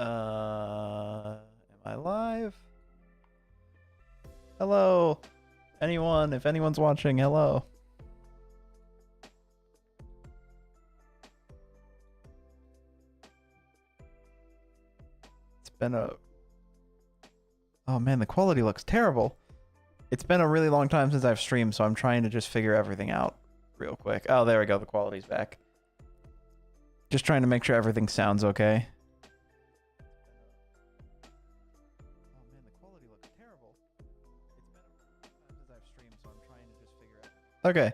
Am I live? Hello, anyone? If anyone's watching, hello. It's been a... Oh man, the quality looks terrible. It's been a really long time since I've streamed, so I'm trying to just figure everything out real quick. Oh, there we go. The quality's back. Just trying to make sure everything sounds okay. Oh man, the quality looks terrible. It's been a long time since I've streamed, so I'm trying to just figure out. Okay.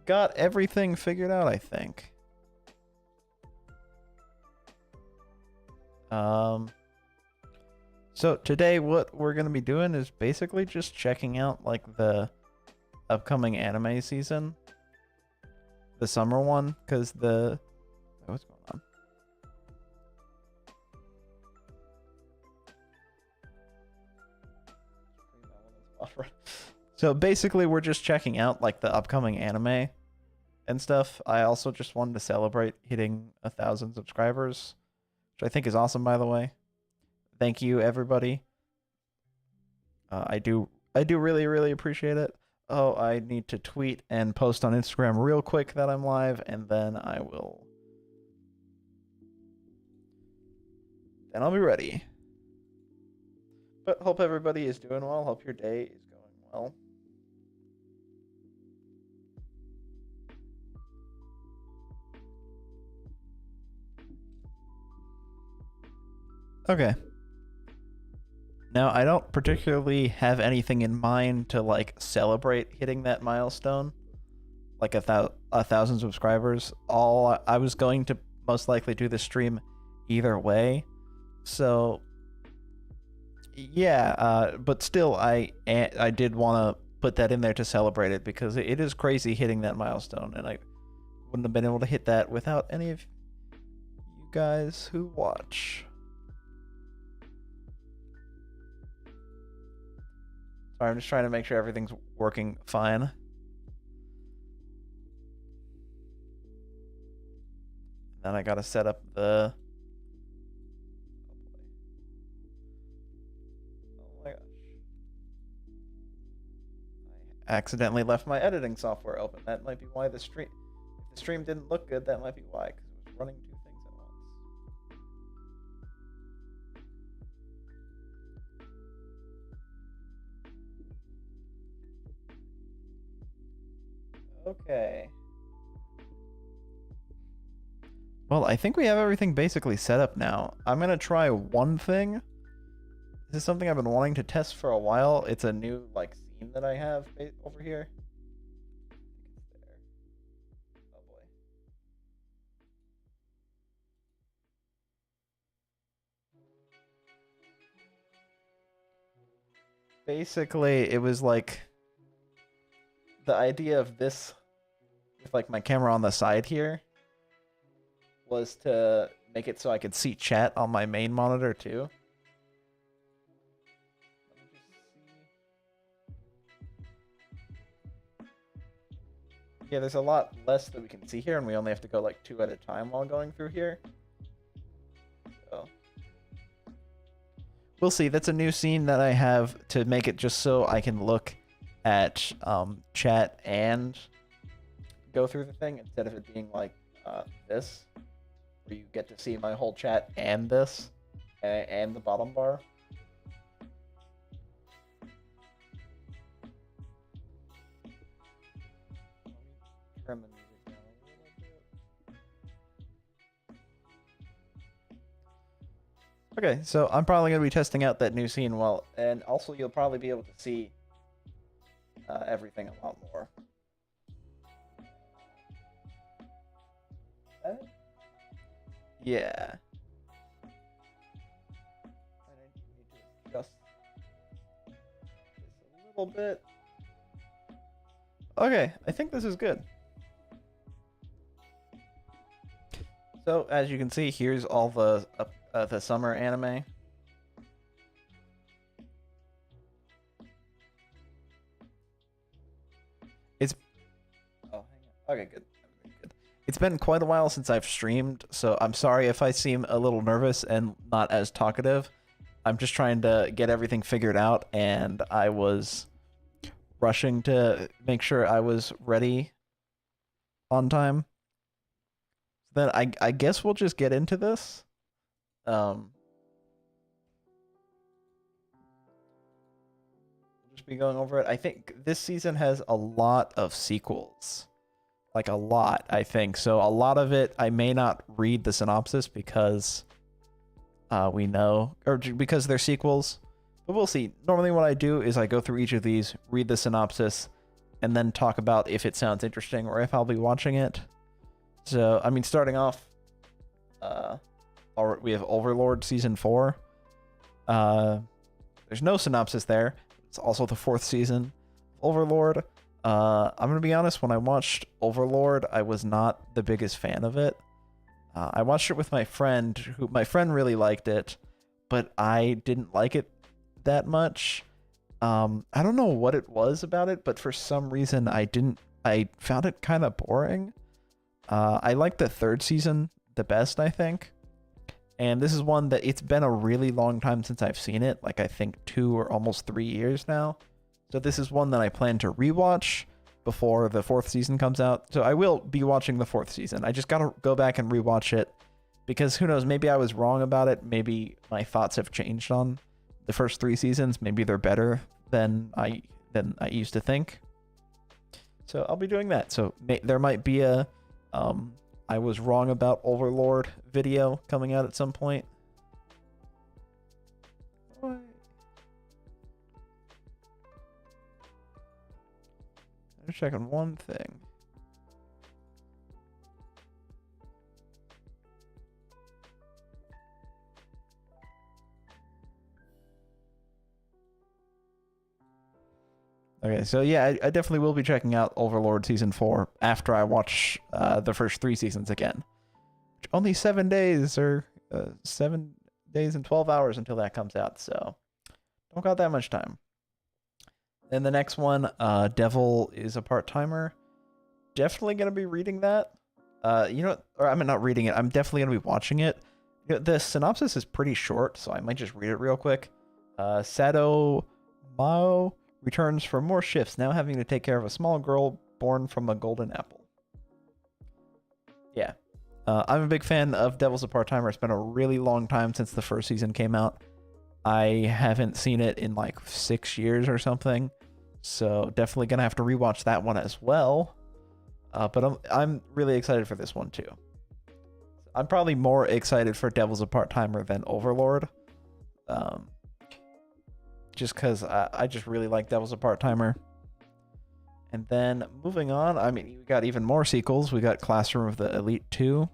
Got everything figured out, I think. So today what we're going to be doing is basically just checking out like the upcoming anime season. The summer one, because the... Oh, what's going on? So basically we're just checking out like the upcoming anime and stuff. I also just wanted to celebrate hitting 1,000 subscribers, which I think is awesome, by the way. Thank you, everybody. I do really appreciate it. Oh, I need to tweet and post on Instagram real quick that I'm live, and then I'll be ready. But hope everybody is doing well. Hope your day is going well. Okay. Now, I don't particularly have anything in mind to like celebrate hitting that milestone, like 1,000 subscribers. I was going to most likely do the stream either way, so yeah. But still, I did want to put that in there to celebrate it because it is crazy hitting that milestone, and I wouldn't have been able to hit that without any of you guys who watch. Sorry, I'm just trying to make sure everything's working fine. Then I gotta set up the... Oh my gosh. I accidentally left my editing software open. That might be why the stream... If the stream didn't look good, that might be why, because it was running two things at once. Okay. Well, I think we have everything basically set up now. I'm gonna try one thing. This is something I've been wanting to test for a while. It's a new like scene that I have over here. I think it's there. Oh boy. Basically, it was like the idea of this with like my camera on the side here was to make it so I could see chat on my main monitor too. Yeah, there's a lot less that we can see here, and we only have to go like 2 at a time while going through here. So we'll see. That's a new scene that I have to make it just so I can look at chat and go through the thing instead of it being like this, where you get to see my whole chat and this and the bottom bar. Trim the music down a little bit. Okay, so I'm probably going to be testing out that new scene and also you'll probably be able to see everything a lot more. Yeah. I need to adjust this a little bit. Okay, I think this is good. So as you can see, here's all the summer anime. It's... Oh, hang on. Okay, good. it's been quite a while since I've streamed, so I'm sorry if I seem a little nervous and not as talkative. I'm just trying to get everything figured out, and I was rushing to make sure I was ready on time. Then I guess we'll just get into this. We'll just be going over it. I think this season has a lot of sequels. Like a lot, I think. So a lot of it, I may not read the synopsis because we know, or because they're sequels. But we'll see. Normally what I do is I go through each of these, read the synopsis, and then talk about if it sounds interesting or if I'll be watching it. So, I mean, starting off, we have Overlord Season 4. There's no synopsis there. It's also the 4th season of Overlord. I'm going to be honest, when I watched Overlord, I was not the biggest fan of it. I watched it with my friend, my friend really liked it, but I didn't like it that much. I don't know what it was about it, but for some reason I found it kind of boring. I like the 3rd season the best, I think. And this is one that it's been a really long time since I've seen it, like I think 2 or almost 3 years now. So this is one that I plan to rewatch before the 4th season comes out. So I will be watching the 4th season. I just gotta go back and rewatch it because who knows, maybe I was wrong about it. Maybe my thoughts have changed on the first 3 seasons. Maybe they're better than I used to think. So I'll be doing that. So there might be a I was wrong about Overlord video coming out at some point. I'm checking one thing. Okay, so yeah, I definitely will be checking out Overlord Season 4 after I watch the first 3 seasons again. Only 7 days, or 7 days and 12 hours until that comes out, so don't got that much time. Then the next one, Devil is a Part-Timer. Definitely going to be reading that. Or I'm not reading it. I'm definitely going to be watching it. The synopsis is pretty short, so I might just read it real quick. Sado Mao returns for more shifts, now having to take care of a small girl born from a golden apple. Yeah. I'm a big fan of Devil's a Part-Timer. It's been a really long time since the 1st season came out. I haven't seen it in like 6 years or something, so definitely gonna have to rewatch that one as well. But I'm really excited for this one too. I'm probably more excited for Devil's a Part-Timer than Overlord, just because I just really like Devil's a Part-Timer. And then moving on, I mean, we got even more sequels. We got Classroom of the Elite 2.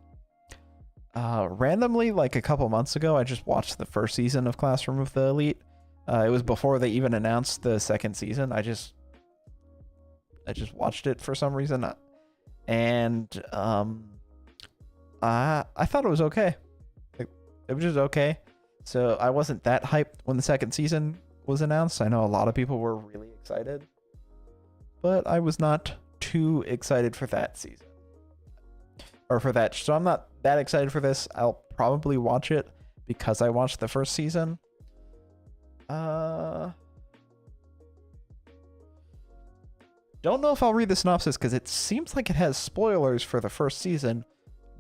Randomly, like a couple months ago, I just watched the 1st season of Classroom of the Elite. It was before they even announced the 2nd season. I just watched it for some reason, and I thought it was okay. It was just okay. So I wasn't that hyped when the 2nd season was announced. I know a lot of people were really excited, but I was not too excited for that season. Or for that. So I'm not that excited for this. I'll probably watch it because I watched the 1st season. Don't know if I'll read the synopsis because it seems like it has spoilers for the 1st season.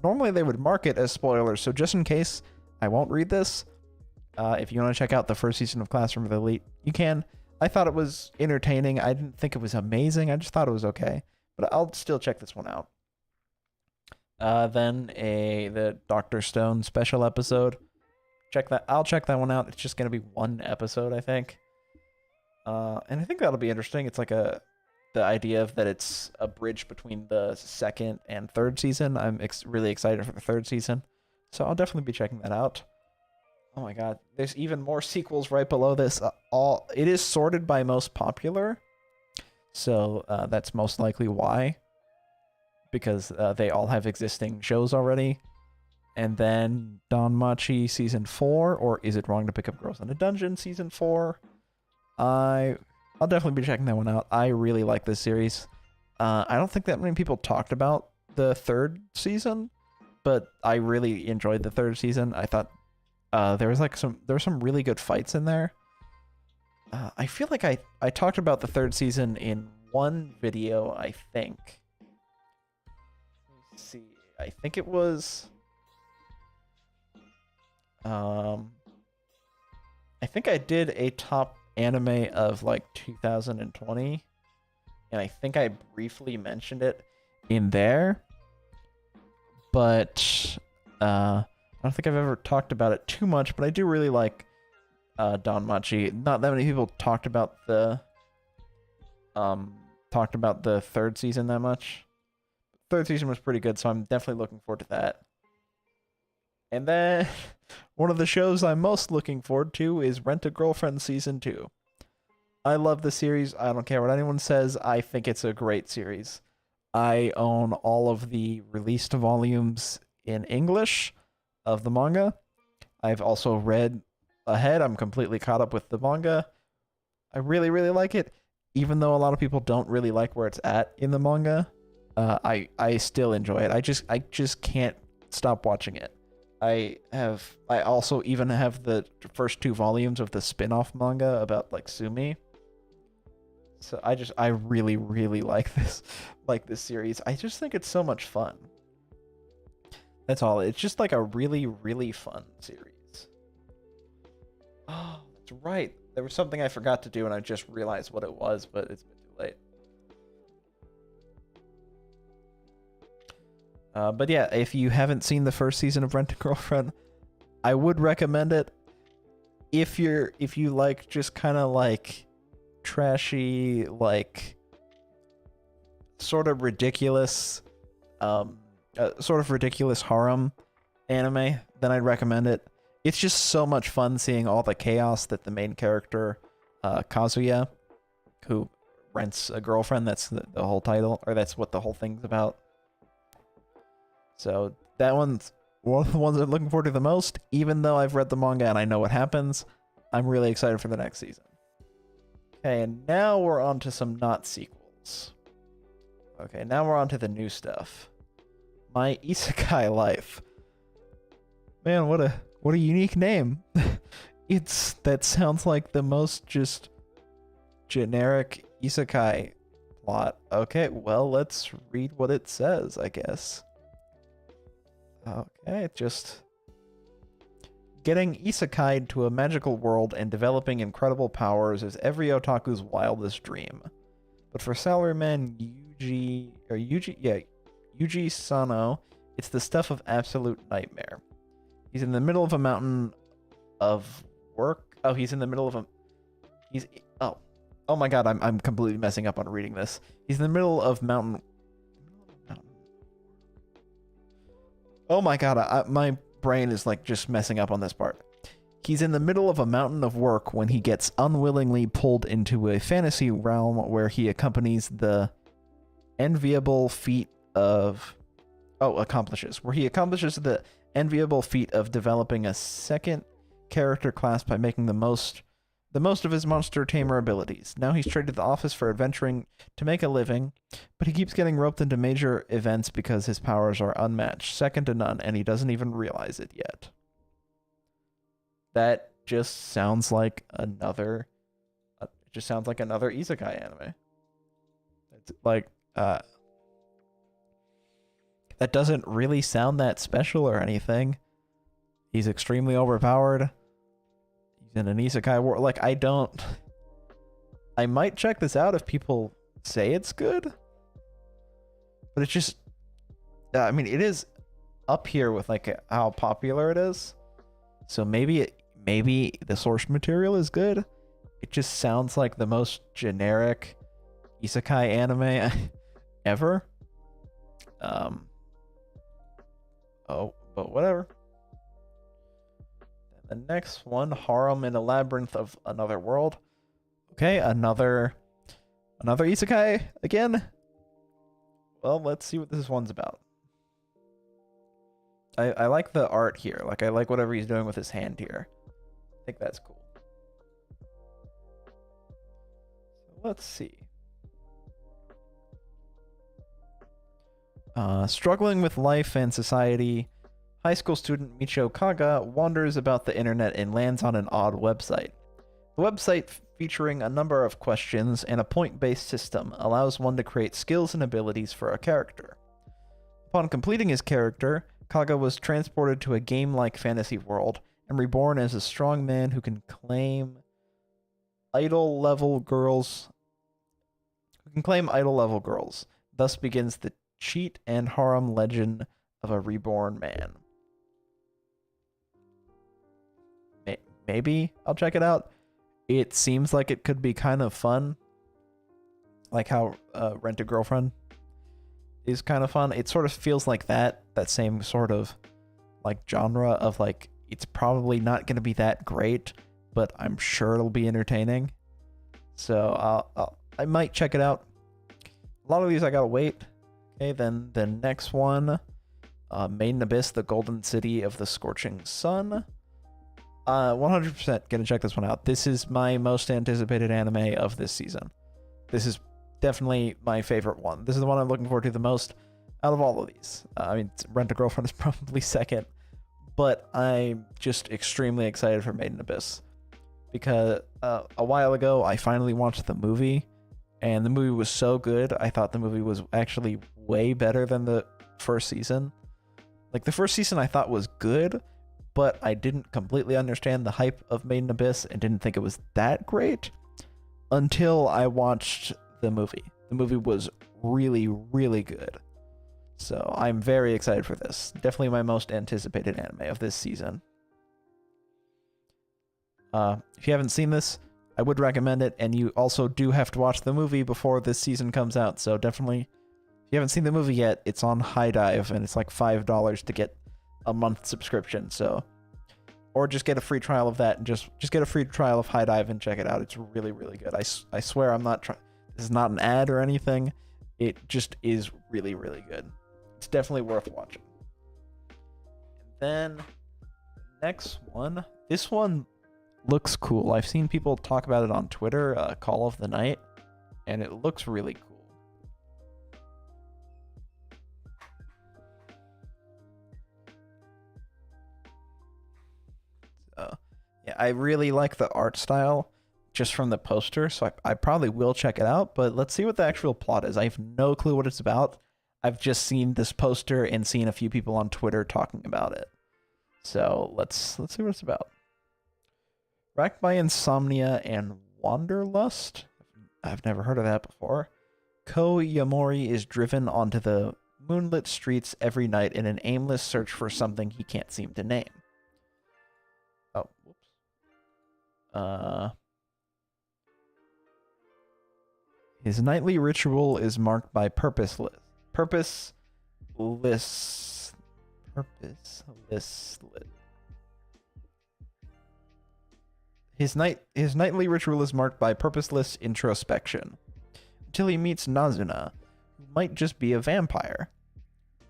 Normally they would mark it as spoilers, so just in case I won't read this, if you want to check out the 1st season of Classroom of the Elite, you can. I thought it was entertaining. I didn't think it was amazing. I just thought it was okay. But I'll still check this one out. Then the Dr. Stone special episode. I'll check that one out. It's just gonna be 1 episode, I think. And I think that'll be interesting. It's like the idea of that it's a bridge between the 2nd and 3rd season. I'm really excited for the 3rd season, so I'll definitely be checking that out. Oh my god, there's even more sequels right below this. It is sorted by most popular, so that's most likely why. Because they all have existing shows already. And then Danmachi Season 4, or Is It Wrong to Pick Up Girls in a Dungeon Season 4. I'll definitely be checking that one out. I really like this series. I don't think that many people talked about the third season, but I really enjoyed the third season. I thought there were some really good fights in there. I feel like I talked about the third season in one video, I think. Let's see. I think it was I think I did a top anime of like 2020, and I think I briefly mentioned it in there, but I don't think I've ever talked about it too much. But I do really like Danmachi. Not that many people talked about the third season that much. Third season was pretty good, so I'm definitely looking forward to that. And then one of the shows I'm most looking forward to is Rent a Girlfriend Season 2. I love the series. I don't care what anyone says. I think it's a great series. I own all of the released volumes in English of the manga. I've also read ahead. I'm completely caught up with the manga. I really, really like it. Even though a lot of people don't really like where it's at in the manga, I still enjoy it. I just can't stop watching it. I also even have the first 2 volumes of the spin-off manga about like Sumi. So I really, really like this series. I just think it's so much fun. That's all. It's just like a really, really fun series. Oh, that's right. There was something I forgot to do and I just realized what it was, but it's been too late. But yeah, if you haven't seen the first season of Rent a Girlfriend, I would recommend it. If you like just kind of like trashy, like sort of ridiculous harem anime, then I'd recommend it. It's just so much fun seeing all the chaos that the main character, Kazuya, who rents a girlfriend, that's the whole title, or that's what the whole thing's about. So that one's one of the ones I'm looking forward to the most. Even though I've read the manga and I know what happens, I'm really excited for the next season. Okay, and now we're on to some not sequels. Okay, now we're on to the new stuff. My Isekai Life. Man, what a unique name. That sounds like the most just generic Isekai plot. Okay, well, let's read what it says, I guess. Okay, just getting isekai'd to a magical world and developing incredible powers is every otaku's wildest dream. But for salaryman Yuji Sano, it's the stuff of absolute nightmare. He's in the middle of a mountain of work. Oh, he's in the middle of a... Oh my god, I'm completely messing up on reading this. He's in the middle of mountain... Oh my god, my brain is like just messing up on this part. He's in the middle of a mountain of work when he gets unwillingly pulled into a fantasy realm where he accomplishes the enviable feat of developing a second character class by making the most of his monster tamer abilities. Now he's traded the office for adventuring to make a living, but he keeps getting roped into major events because his powers are unmatched, second to none, and he doesn't even realize it yet. That just sounds like another isekai anime. It's like that doesn't really sound that special or anything. He's extremely overpowered. He's in an isekai world. Like, I might check this out if people say it's good. But it's just, I mean, it is up here with like how popular it is. So maybe the source material is good. It just sounds like the most generic isekai anime ever. Oh, but whatever. The next one, Harem in a Labyrinth of Another World. Okay, another isekai again. Well, let's see what this one's about. I like the art here. Like, I like whatever he's doing with his hand here. I think that's cool. So let's see. Struggling with life and society, high school student Micho Kaga wanders about the internet and lands on an odd website. The website, featuring a number of questions and a point-based system, allows one to create skills and abilities for a character. Upon completing his character, Kaga was transported to a game-like fantasy world and reborn as a strong man who can claim idol-level girls. Thus begins the cheat and harem legend of a reborn man. Maybe I'll check it out. It seems like it could be kind of fun. Like how Rent a Girlfriend is kind of fun. It sort of feels like that same sort of like genre of like, it's probably not going to be that great, but I'm sure it'll be entertaining. So I might check it out. A lot of these I gotta wait. Okay, then the next one, Made in Abyss, the Golden City of the Scorching Sun. 100% gonna check this one out. This is my most anticipated anime of this season. This is definitely my favorite one. This is the one I'm looking forward to the most out of all of these. I mean, Rent a Girlfriend is probably second, but I'm just extremely excited for Made in Abyss because a while ago I finally watched the movie, and the movie was so good. I thought the movie was actually way better than the first season. Like, the first season I thought was good, but I didn't completely understand the hype of Made in Abyss and didn't think it was that great until I watched the movie. The movie was really, really good. So I'm very excited for this. Definitely my most anticipated anime of this season. If you haven't seen this, I would recommend it, and you also do have to watch the movie before this season comes out, so definitely, if you haven't seen the movie yet, it's on High Dive, and it's like $5 to get a month subscription, so, or just get a free trial of that, and just get a free trial of High Dive and check it out. It's really, really good. I swear I'm not trying, this is not an ad or anything, it just is really, really good. It's definitely worth watching. And then, next one, this one looks cool. I've seen people talk about it on Twitter, Call of the Night, and it looks really cool. So, yeah, I really like the art style just from the poster, so I probably will check it out, but let's see what the actual plot is. I have no clue what it's about. I've just seen this poster and seen a few people on Twitter talking about it. So let's see what it's about. Racked by insomnia and wanderlust? I've never heard of that before. Ko Yamori is driven onto the moonlit streets every night in an aimless search for something he can't seem to name. Oh, whoops. His nightly ritual is marked by purposeless. His nightly ritual is marked by purposeless introspection, until he meets Nazuna, who might just be a vampire.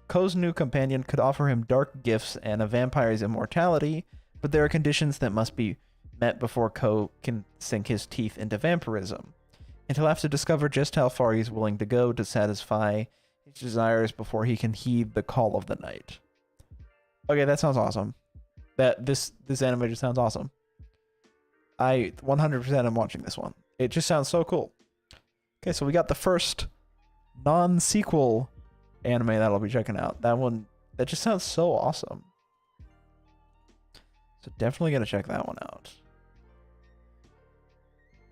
Ko's new companion could offer him dark gifts and a vampire's immortality, but there are conditions that must be met before Ko can sink his teeth into vampirism, and he'll have to discover just how far he's willing to go to satisfy his desires before he can heed the call of the night. Okay, that sounds awesome. This anime just sounds awesome. I 100% am watching this one. It just sounds so cool. Okay, so we got the first non-sequel anime that I'll be checking out. That just sounds so awesome. So definitely gonna check that one out.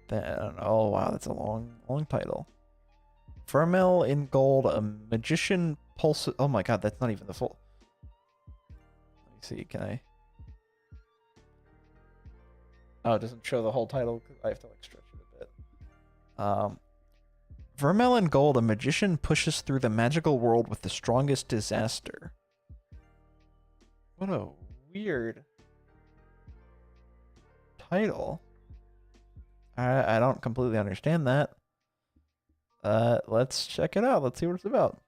Then, oh wow, that's a long title. Vermel in Gold, a magician pulse. Oh my god, that's not even the full. Let me see, can I? Oh, it doesn't show the whole title because I have to like stretch it a bit. Vermel in Gold, a magician pushes through the magical world with the strongest disaster. What a weird title. I don't completely understand that. Let's check it out. Let's see what it's about.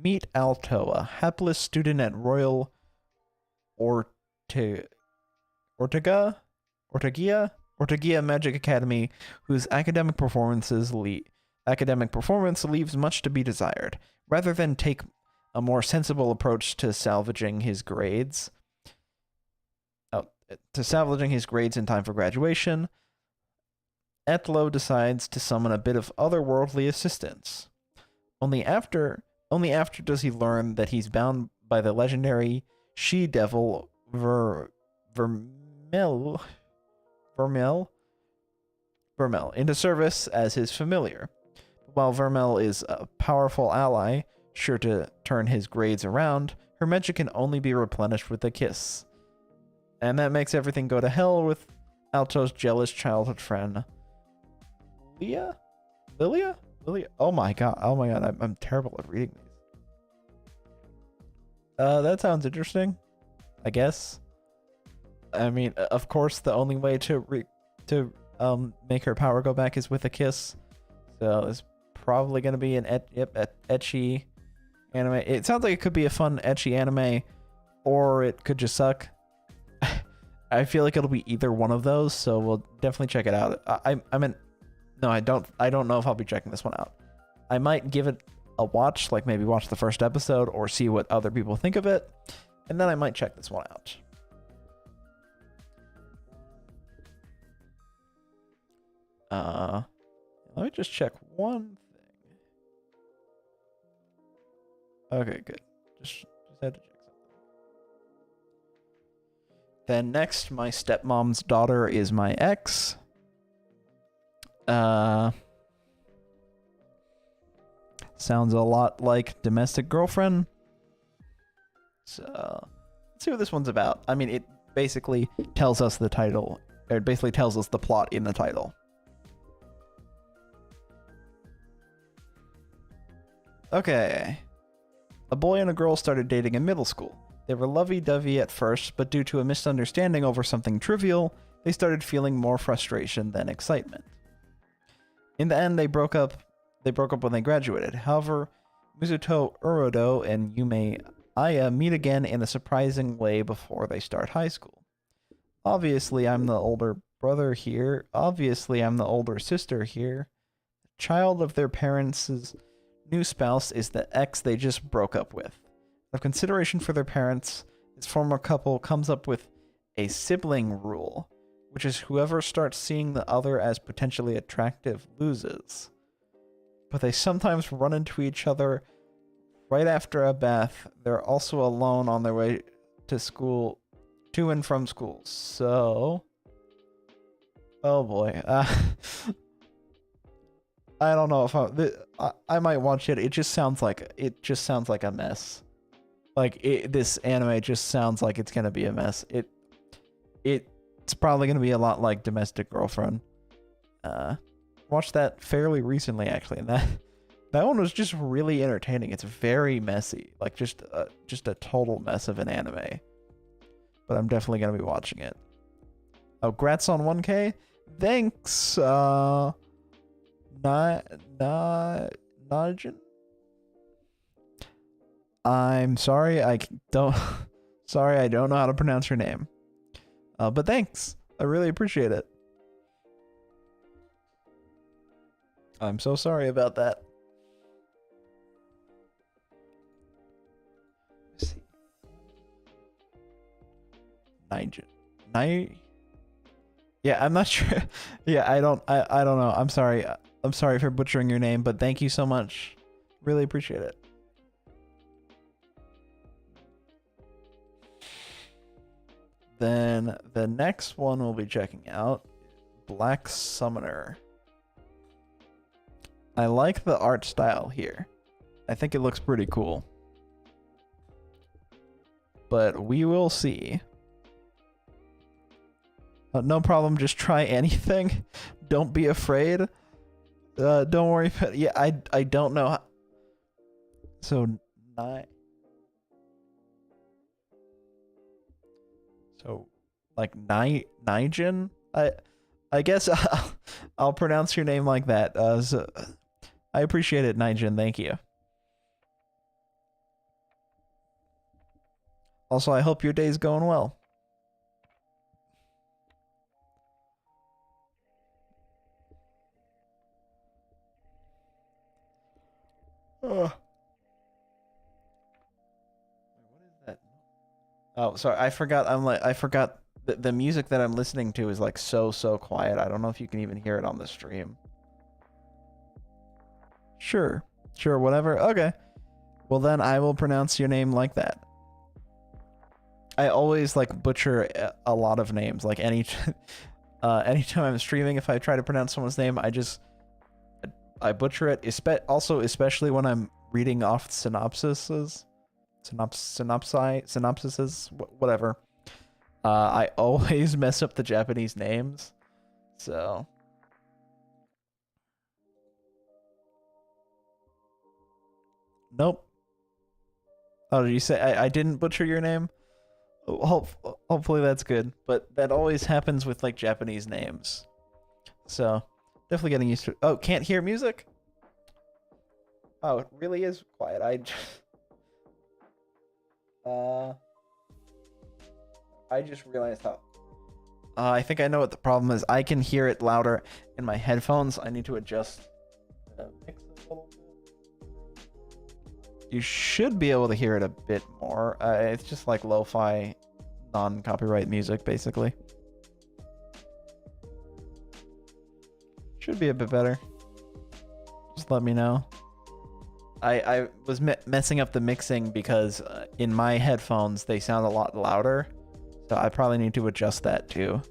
Meet Alto, a hapless student at Royal Ortegia Magic Academy, whose academic performances academic performance leaves much to be desired. Rather than take a more sensible approach to salvaging his grades, in time for graduation, Etlo decides to summon a bit of otherworldly assistance. Only after does he learn that he's bound by the legendary she-devil Vermel into service as his familiar. While Vermel is a powerful ally, sure to turn his grades around, her magic can only be replenished with a kiss. And that makes everything go to hell with Alto's jealous childhood friend, Lilia? Oh my god, I'm terrible at reading these. That sounds interesting, I guess. I mean, of course, the only way to make her power go back is with a kiss. So it's probably gonna be an ecchi anime. It sounds like it could be a fun ecchi anime, or it could just suck. I feel like it'll be either one of those, so we'll definitely check it out. No, I don't know if I'll be checking this one out. I might give it a watch, like maybe watch the first episode or see what other people think of it, and then I might check this one out. Let me just check one thing. Okay, good. Just had to check something. Then next, My Stepmom's Daughter is My Ex. Sounds a lot like Domestic Girlfriend. So, let's see what this one's about. I mean, it basically tells us the title. Or it basically tells us the plot in the title. Okay. A boy and a girl started dating in middle school. They were lovey-dovey at first, but due to a misunderstanding over something trivial, they started feeling more frustration than excitement. In the end, they broke up when they graduated. However, Mizuto Urodo and Yume Aya meet again in a surprising way before they start high school. Obviously, I'm the older brother here. Obviously, I'm the older sister here. The child of their parents' new spouse is the ex they just broke up with. Out of consideration for their parents, this former couple comes up with a sibling rule, which is whoever starts seeing the other as potentially attractive loses. But they sometimes run into each other right after a bath. They're also alone on their way to school, to and from school. So, oh boy, I don't know if I might watch it. It just sounds like a mess. Like this anime just sounds like it's gonna be a mess. It's probably gonna be a lot like Domestic Girlfriend. Watched that fairly recently actually, and that one was just really entertaining. It's very messy, like just a total mess of an anime. But I'm definitely gonna be watching it. Oh, grats on 1K. Thanks. Najin. I'm sorry, I don't know how to pronounce your name. But thanks. I really appreciate it. I'm so sorry about that. Let's see. Yeah, I'm not sure. Yeah, I don't know. I'm sorry. I'm sorry for butchering your name, but thank you so much. Really appreciate it. Then the next one we'll be checking out, Black Summoner. I like the art style here. I think it looks pretty cool. But we will see. No problem, just try anything. Don't be afraid. Don't worry about it. Yeah, I don't know how. So, Nijin? I guess I'll pronounce your name like that. So I appreciate it, Nijin. Thank you. Also, I hope your day's going well. Oh, sorry, I forgot the music that I'm listening to is like so quiet. I don't know if you can even hear it on the stream. Sure. Sure, whatever. Okay. Well, then I will pronounce your name like that. I always like butcher a lot of names. Like anytime I'm streaming, if I try to pronounce someone's name, I butcher it. Especially when I'm reading off synopsises, whatever. I always mess up the Japanese names. So. Nope. Oh, did you say I didn't butcher your name? Hopefully that's good. But that always happens with like Japanese names. So definitely getting used to it. Oh, can't hear music? Oh, it really is quiet. I just realized how. I think I know what the problem is. I can hear it louder in my headphones. I need to adjust the mix a little bit. You should be able to hear it a bit more. It's just like lo-fi, non-copyright music, basically. Should be a bit better. Just let me know. I was messing up the mixing because in my headphones they sound a lot louder, so I probably need to adjust that too.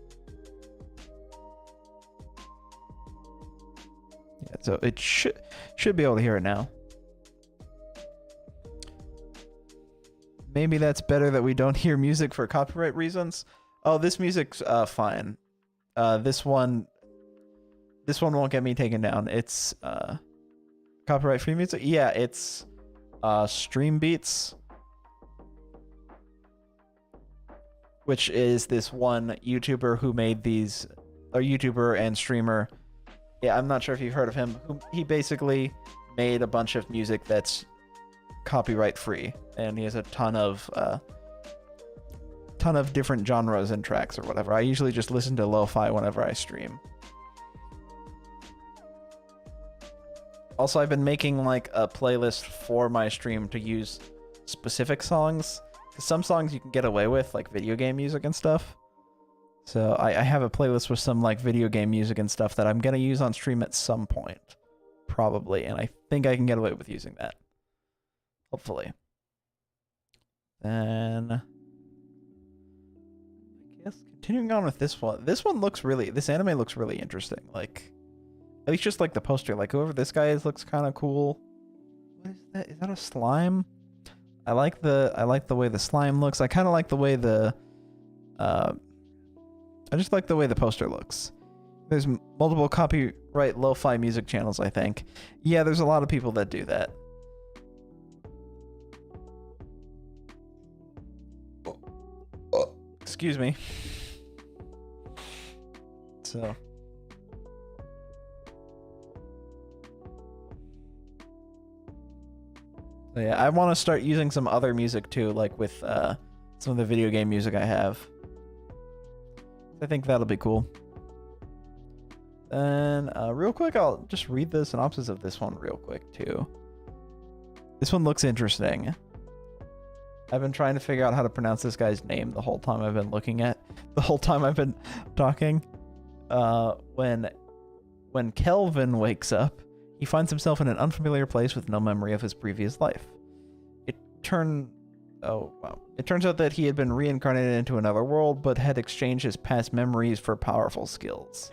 Yeah, so it should be able to hear it now. Maybe that's better that we don't hear music for copyright reasons. Oh, this music's fine. This one won't get me taken down. It's copyright free music. Yeah, it's Stream Beats, which is this one YouTuber who made these, a YouTuber and streamer. Yeah, I'm not sure if you've heard of him. He basically made a bunch of music that's copyright free, and he has a ton of different genres and tracks or whatever. I usually just listen to lo-fi whenever I stream. Also, I've been making like a playlist for my stream to use specific songs, because some songs you can get away with, like video game music and stuff. So I have a playlist with some like video game music and stuff that I'm gonna use on stream at some point, probably, and I think I can get away with using that. Hopefully. Then I guess continuing on with this one. This anime looks really interesting. Like, at least just like the poster. Like whoever this guy is looks kind of cool. What is that? Is that a slime? I like the way the slime looks. I kind of like the way I just like the way the poster looks. There's multiple copyright lo-fi music channels, I think. Yeah, there's a lot of people that do that. Excuse me. So yeah, I want to start using some other music too, like with some of the video game music I have. I think that'll be cool. Then real quick, I'll just read the synopsis of this one real quick too. This one looks interesting. I've been trying to figure out how to pronounce this guy's name the whole time I've been talking. When Kelvin wakes up, he finds himself in an unfamiliar place with no memory of his previous life. It turns out that he had been reincarnated into another world, but had exchanged his past memories for powerful skills.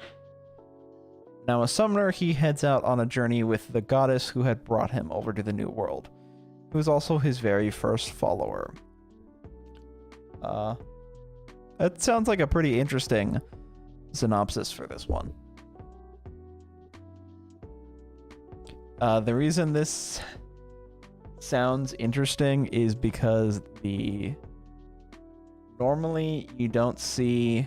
Now a summoner, he heads out on a journey with the goddess who had brought him over to the new world, who is also his very first follower. That sounds like a pretty interesting synopsis for this one. The reason this sounds interesting is because normally you don't see...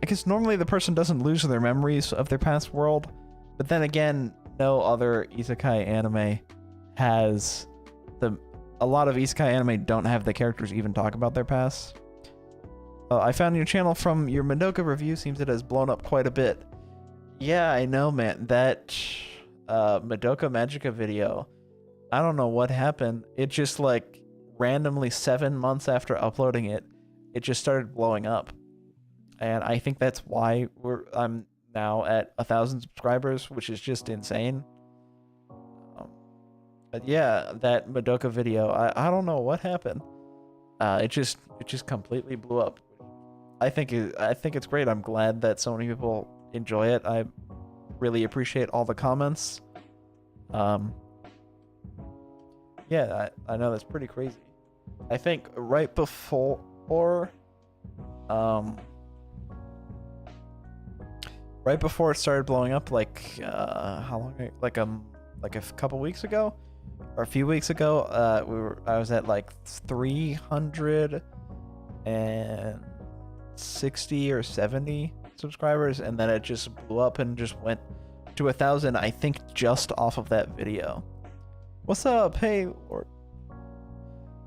I guess normally the person doesn't lose their memories of their past world, but then again, no other isekai anime has a lot of isekai anime don't have the characters even talk about their past. I found your channel from your Madoka review. Seems it has blown up quite a bit. Yeah, I know, man. That Madoka Magica video I don't know what happened. It just like randomly 7 months after uploading it, it just started blowing up. And I think that's why I'm now at 1,000 subscribers, which is just insane. But yeah, that Madoka video, I don't know what happened. It just completely blew up. I think it's great. I'm glad that so many people enjoy it. I really appreciate all the comments. Yeah, I know that's pretty crazy. I think right before it started blowing up, like how long? Like a couple weeks ago, or a few weeks ago, I was at like 360 or 70 subscribers, and then it just blew up and just went to 1,000. I think just off of that video. What's up? Hey, Lord.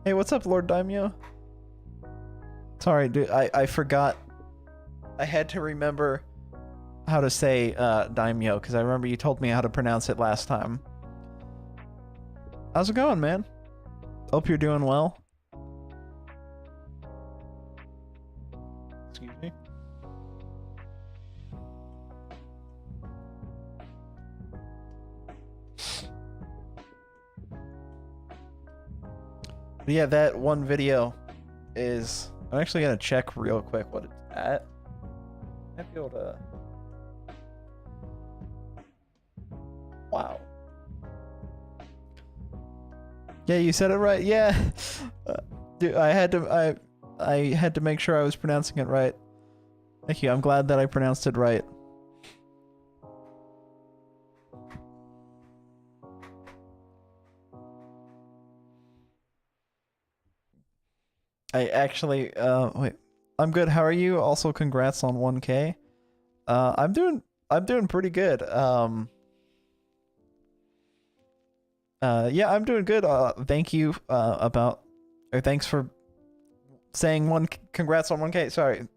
Hey, what's up, Lord Daimyo? Sorry, dude. I forgot. I had to remember how to say Daimyo, because I remember you told me how to pronounce it last time. How's it going, man? Hope you're doing well. Excuse me. But yeah, that one video is... I'm actually going to check real quick what it's at. I might be able to... Wow. Yeah, you said it right. Yeah. Dude, I had to make sure I was pronouncing it right. Thank you. I'm glad that I pronounced it right. I actually wait. I'm good. How are you? Also congrats on 1K. I'm doing pretty good. Yeah, I'm doing good. Thank you thanks for saying congrats on 1K. Sorry.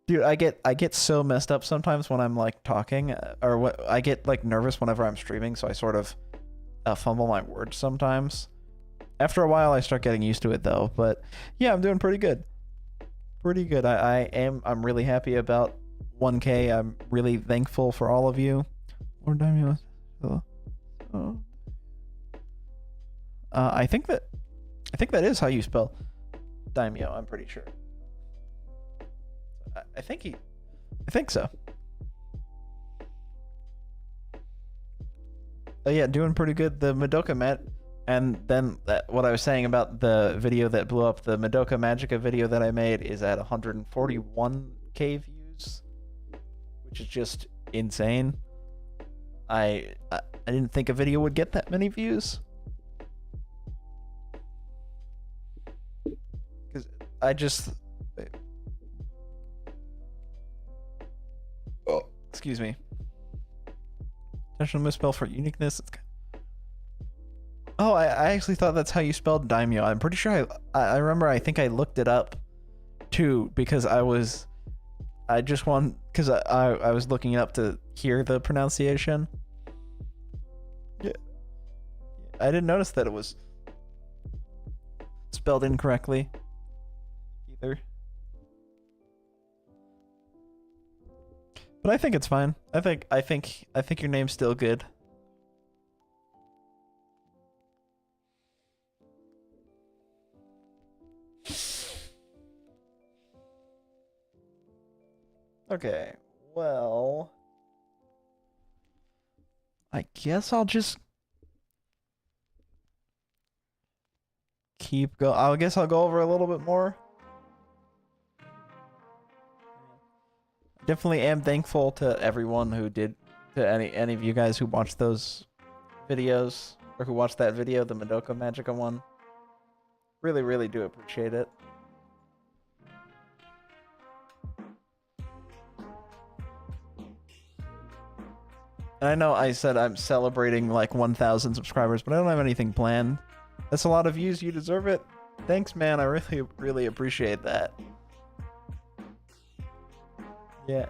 Dude, I get so messed up sometimes when I'm like talking, or what I get like nervous whenever I'm streaming, so I sort of fumble my words sometimes. After a while I start getting used to it though, but yeah, I'm doing pretty good. Pretty good. I'm really happy about 1K. I'm really thankful for all of you. Lord Daimyo. I think that is how you spell Daimyo, I'm pretty sure. I think so. Yeah, doing pretty good. The Madoka and then what I was saying about the video that blew up, the Madoka Magica video that I made is at 141k views, which is just insane. I didn't think a video would get that many views. Because I just... Oh, excuse me. Intentional misspell for uniqueness. Oh, I actually thought that's how you spelled Daimyo. I'm pretty sure I remember, I think I looked it up too, because I was looking it up to hear the pronunciation. Yeah. I didn't notice that it was spelled incorrectly either. But I think it's fine. I think your name's still good. Okay, well, I guess I'll just keep go. I guess I'll go over a little bit more. Definitely am thankful to everyone who did, to any of you guys who watched those videos, or who watched that video, the Madoka Magica one. Really, really do appreciate it. And I know I said I'm celebrating like 1,000 subscribers, but I don't have anything planned. That's a lot of views. You deserve it. Thanks, man. I really, really appreciate that. Yeah.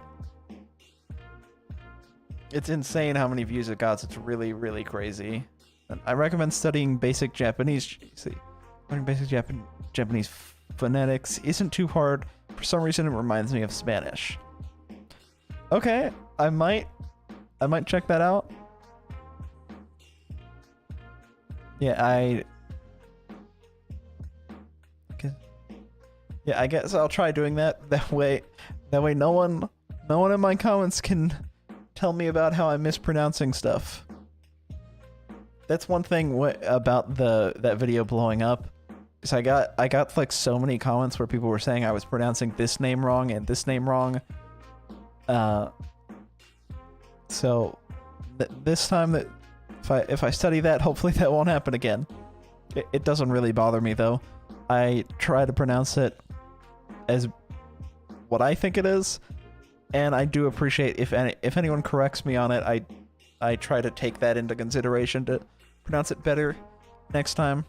It's insane how many views it got. It's really, really crazy. I recommend studying basic Japanese. See, learning basic Japanese phonetics isn't too hard. For some reason, it reminds me of Spanish. Okay, I might check that out. Yeah, I guess I'll try doing that. That way, no one in my comments can tell me about how I'm mispronouncing stuff. That's one thing about that video blowing up. Is I got like so many comments where people were saying I was pronouncing this name wrong and this name wrong. So this time that if I study that, hopefully that won't happen again. It doesn't really bother me though. I try to pronounce it as what I think it is, and I do appreciate if anyone corrects me on it. I try to take that into consideration to pronounce it better next time.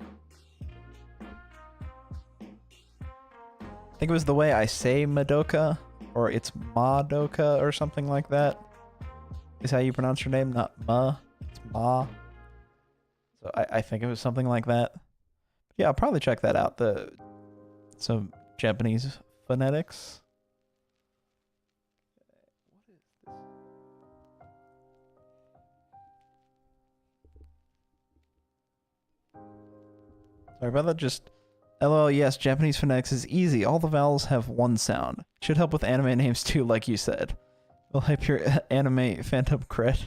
I think it was the way I say Madoka, or it's Madoka or something like that, is how you pronounce your name, not Ma. It's Ma. So I think it was something like that. Yeah, I'll probably check that out. Some Japanese phonetics. Sorry about that. Just LOL. Yes, Japanese phonetics is easy. All the vowels have one sound. Should help with anime names too, like you said. Will hype your anime phantom cred.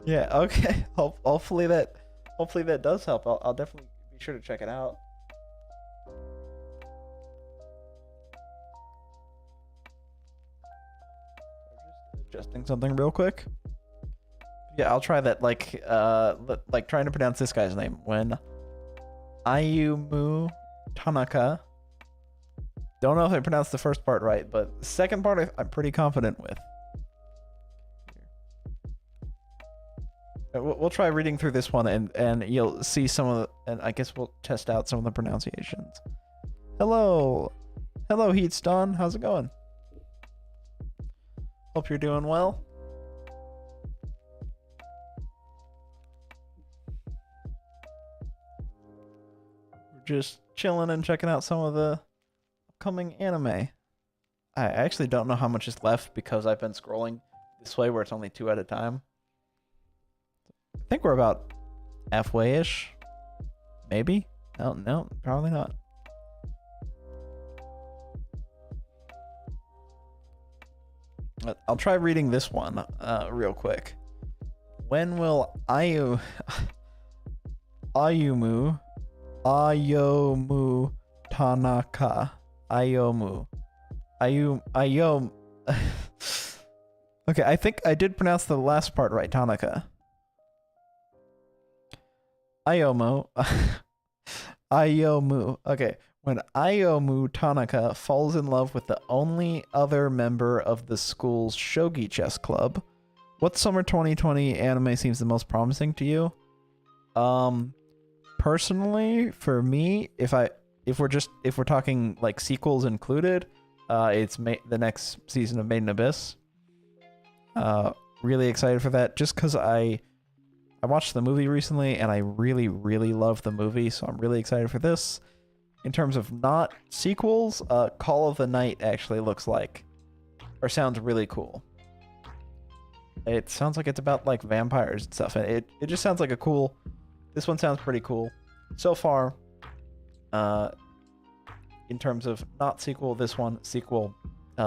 Yeah. Okay. Hopefully that does help. I'll definitely be sure to check it out. Just adjusting something real quick. Yeah, I'll try that. Like trying to pronounce this guy's name. When Ayumu Tanaka. Don't know if I pronounced the first part right, but the second part I'm pretty confident with. We'll try reading through this one, and you'll see some of the, and I guess we'll test out some of the pronunciations. Hello, Heatstone. How's it going? Hope you're doing well. We're just chilling and checking out some of the upcoming anime. I actually don't know how much is left because I've been scrolling this way where it's only 2 at a time. I think we're about halfway-ish. Maybe? No, probably not. I'll try reading this one real quick. When will Ayumu Tanaka Ayom Okay, I think I did pronounce the last part right, Tanaka. Ayomu. Okay, when Ayomu Tanaka falls in love with the only other member of the school's shogi chess club, what summer 2020 anime seems the most promising to you? Personally, for me, if we're talking like sequels included, it's the next season of Made in Abyss. Really excited for that, just because I watched the movie recently and I really, really loved the movie, so I'm really excited for this. In terms of not sequels, Call of the Night actually looks like, or sounds really cool. It sounds like it's about like vampires and stuff, and it just sounds like a cool. This one sounds pretty cool so far. In terms of not sequel, this one sequel,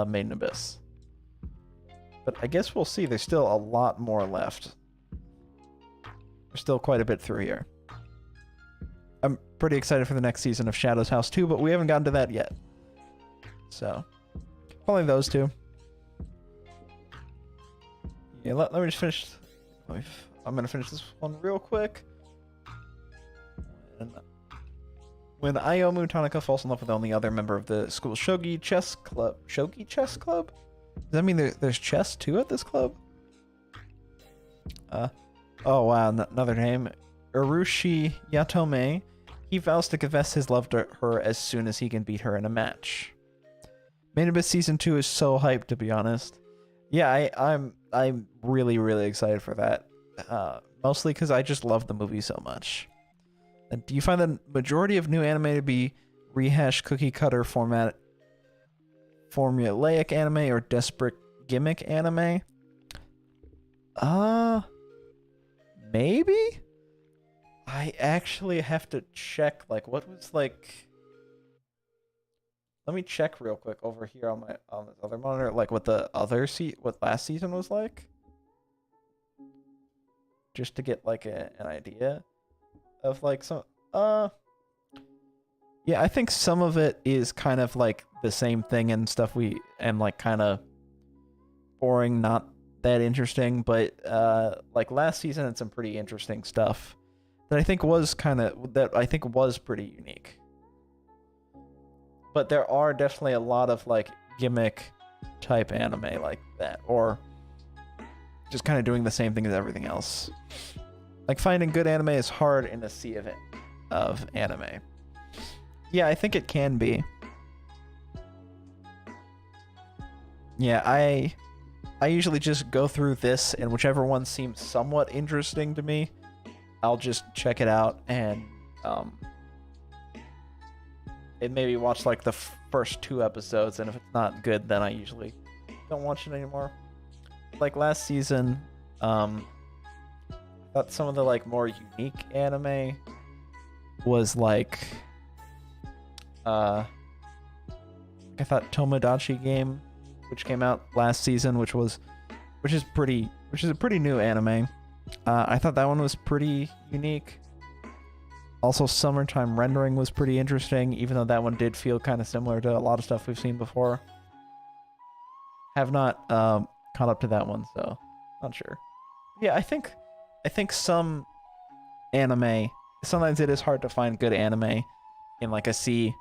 Made in Abyss. But I guess we'll see. There's still a lot more left. There's still quite a bit through here. I'm pretty excited for the next season of Shadow's House 2, but we haven't gotten to that yet. So, probably those two. Yeah, let me just finish. I'm going to finish this one real quick. When Ayomu Tanaka falls in love with the only other member of the school's shogi chess club. Shogi chess club? Does that mean there's chess too at this club? Oh wow, another name. Urushi Yatome. He vows to confess his love to her as soon as he can beat her in a match. Made in Abyss Season 2 is so hyped, to be honest. Yeah, I'm really, really excited for that. mostly because I just love the movie so much. And do you find the majority of new anime to be rehashed cookie cutter format, formulaic anime, or desperate gimmick anime? Maybe? I actually have to check, like, what was, like... Let me check real quick over here on this other monitor, like, what the other what last season was like. Just to get, like, an idea of, like, some... Yeah, I think some of it is kind of, like, the same thing and stuff and, like, kind of boring, not that interesting, but like last season had some pretty interesting stuff that I think was pretty unique. But there are definitely a lot of like gimmick type anime like that, or just kind of doing the same thing as everything else. Like finding good anime is hard in a sea of anime. Yeah, I think it can be. Yeah, I usually just go through this, and whichever one seems somewhat interesting to me, I'll just check it out and maybe watch like the first 2 episodes, and if it's not good, then I usually don't watch it anymore. Like last season, I thought some of the like more unique anime was like I thought Tomodachi Game, which came out last season, which is a pretty new anime. I thought that one was pretty unique. Also, Summertime Rendering was pretty interesting, even though that one did feel kind of similar to a lot of stuff we've seen before. Have not caught up to that one, so not sure. Yeah, I think some anime, sometimes it is hard to find good anime in like a sea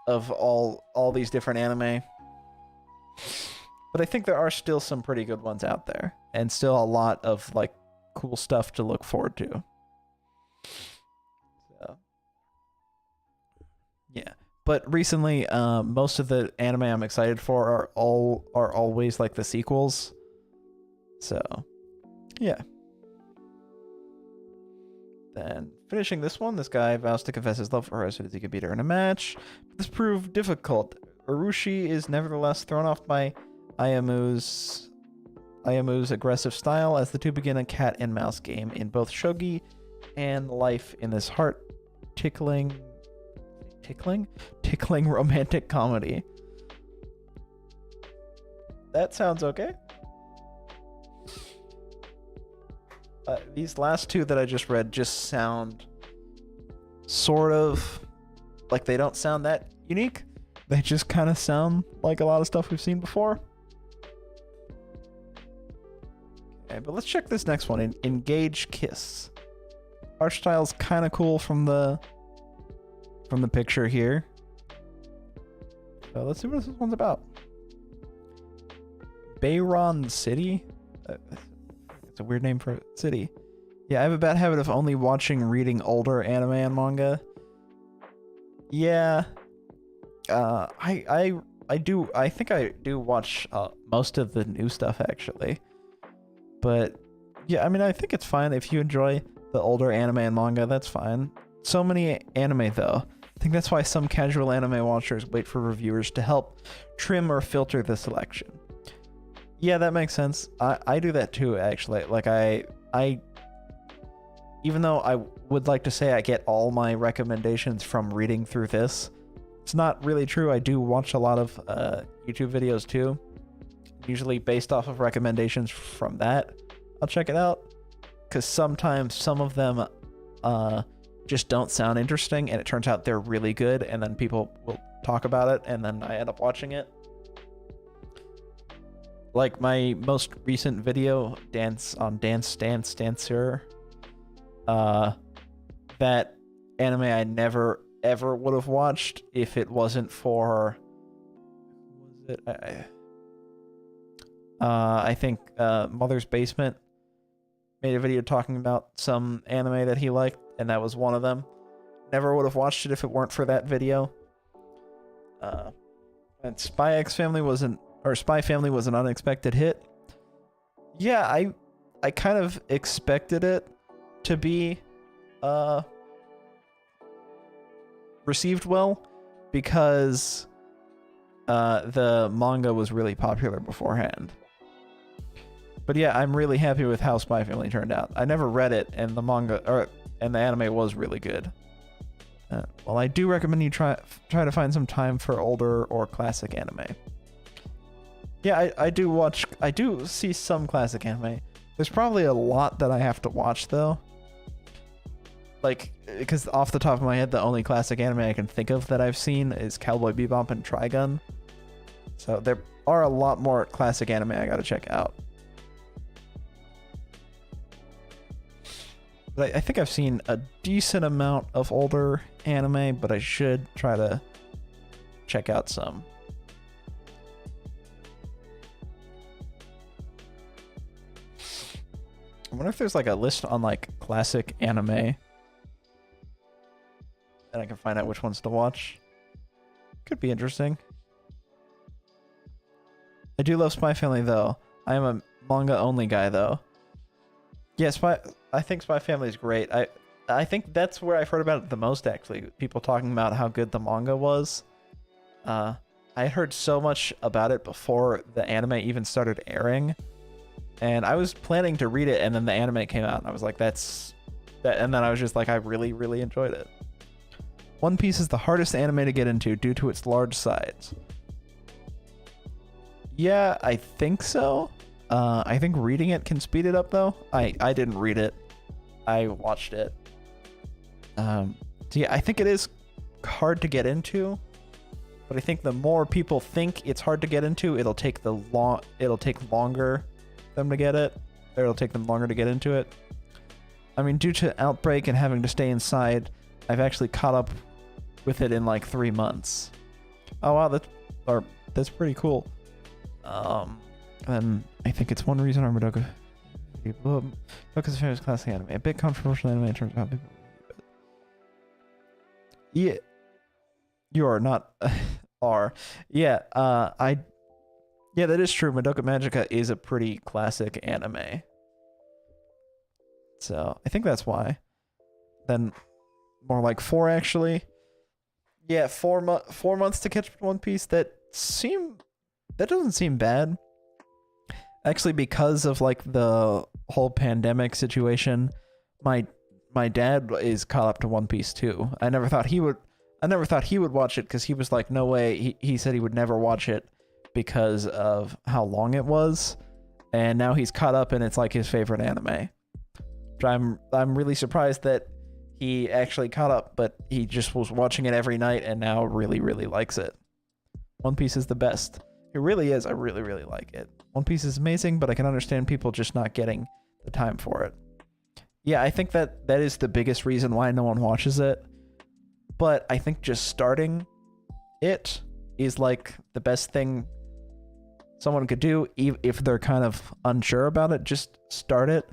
of all these different anime. But I think there are still some pretty good ones out there, and still a lot of like cool stuff to look forward to. So yeah. But recently, most of the anime I'm excited for are always like the sequels. So yeah. Then finishing this one, this guy vows to confess his love for her as soon as he can beat her in a match. But this proved difficult. Urushi is nevertheless thrown off by Ayamu's aggressive style as the two begin a cat and mouse game in both shogi and life in this heart-tickling romantic comedy. That sounds okay. These last 2 that I just read just sound sort of like they don't sound that unique. They just kind of sound like a lot of stuff we've seen before. Okay, but let's check this next one. Engage Kiss. Art style's kind of cool from the picture here. So let's see what this one's about. Bayron City? It's a weird name for a city. Yeah, I have a bad habit of only reading older anime and manga. Yeah. I think I do watch most of the new stuff actually. But yeah, I mean, I think it's fine if you enjoy the older anime and manga, that's fine. So many anime though. I think that's why some casual anime watchers wait for reviewers to help trim or filter the selection. Yeah, that makes sense. I do that too, actually. Like I even though I would like to say I get all my recommendations from reading through this, it's not really true. I do watch a lot of YouTube videos too, usually based off of recommendations from that. I'll check it out, because sometimes some of them just don't sound interesting, and it turns out they're really good, and then people will talk about it, and then I end up watching it. Like my most recent video, Dance Dancer, that anime I never ever would have watched if it wasn't for, was it? I think Mother's Basement made a video talking about some anime that he liked, and that was one of them. Never would have watched it if it weren't for that video. And Spy Family was an unexpected hit. Yeah, I kind of expected it. to be received well because the manga was really popular beforehand. But yeah, I'm really happy with how Spy Family turned out. I never read it, and the anime was really good. Well, I do recommend you try to find some time for older or classic anime. Yeah, I do see some classic anime. There's probably a lot that I have to watch though. Like, because off the top of my head, the only classic anime I can think of that I've seen is Cowboy Bebop and Trigun. So there are a lot more classic anime I gotta check out. But I think I've seen a decent amount of older anime, but I should try to check out some. I wonder if there's like a list on like classic anime, and I can find out which ones to watch. Could be interesting. I do love Spy Family though. I am a manga only guy though. Yeah, I think Spy Family is great. I think that's where I've heard about it the most actually. People talking about how good the manga was. I heard so much about it before the anime even started airing. And I was planning to read it, and then the anime came out, and I was like, that's that. And then I was just like, I really, really enjoyed it. One Piece is the hardest anime to get into due to its large size. Yeah, I think so. I think reading it can speed it up, though. I didn't read it. I watched it. So yeah, I think it is hard to get into. But I think the more people think it's hard to get into, it'll take longer them to get it, or it'll take them longer to get into it. I mean, due to Outbreak and having to stay inside, I've actually caught up with it in like 3 months. Oh wow, that's pretty cool. And I think it's one reason Madoka Madoka's famous classic anime, a bit controversial anime in terms of how people view it. Yeah, you are not are. Yeah, yeah, that is true. Madoka Magica is a pretty classic anime. So, I think that's why. Then, more like 4, actually. Yeah, 4 months to catch One Piece. That doesn't seem bad. Actually, because of, like, the whole pandemic situation, my dad is caught up to One Piece, too. I never thought he would watch it, because he was like, no way. He said he would never watch it because of how long it was, and now he's caught up and it's like his favorite anime. I'm really surprised that he actually caught up, but he just was watching it every night and now really, really likes it. One Piece is the best. It really is. I really, really like it. One Piece is amazing, but I can understand people just not getting the time for it. Yeah, I think that is the biggest reason why no one watches it. But I think just starting it is like the best thing someone could do if they're kind of unsure about it. Just start it,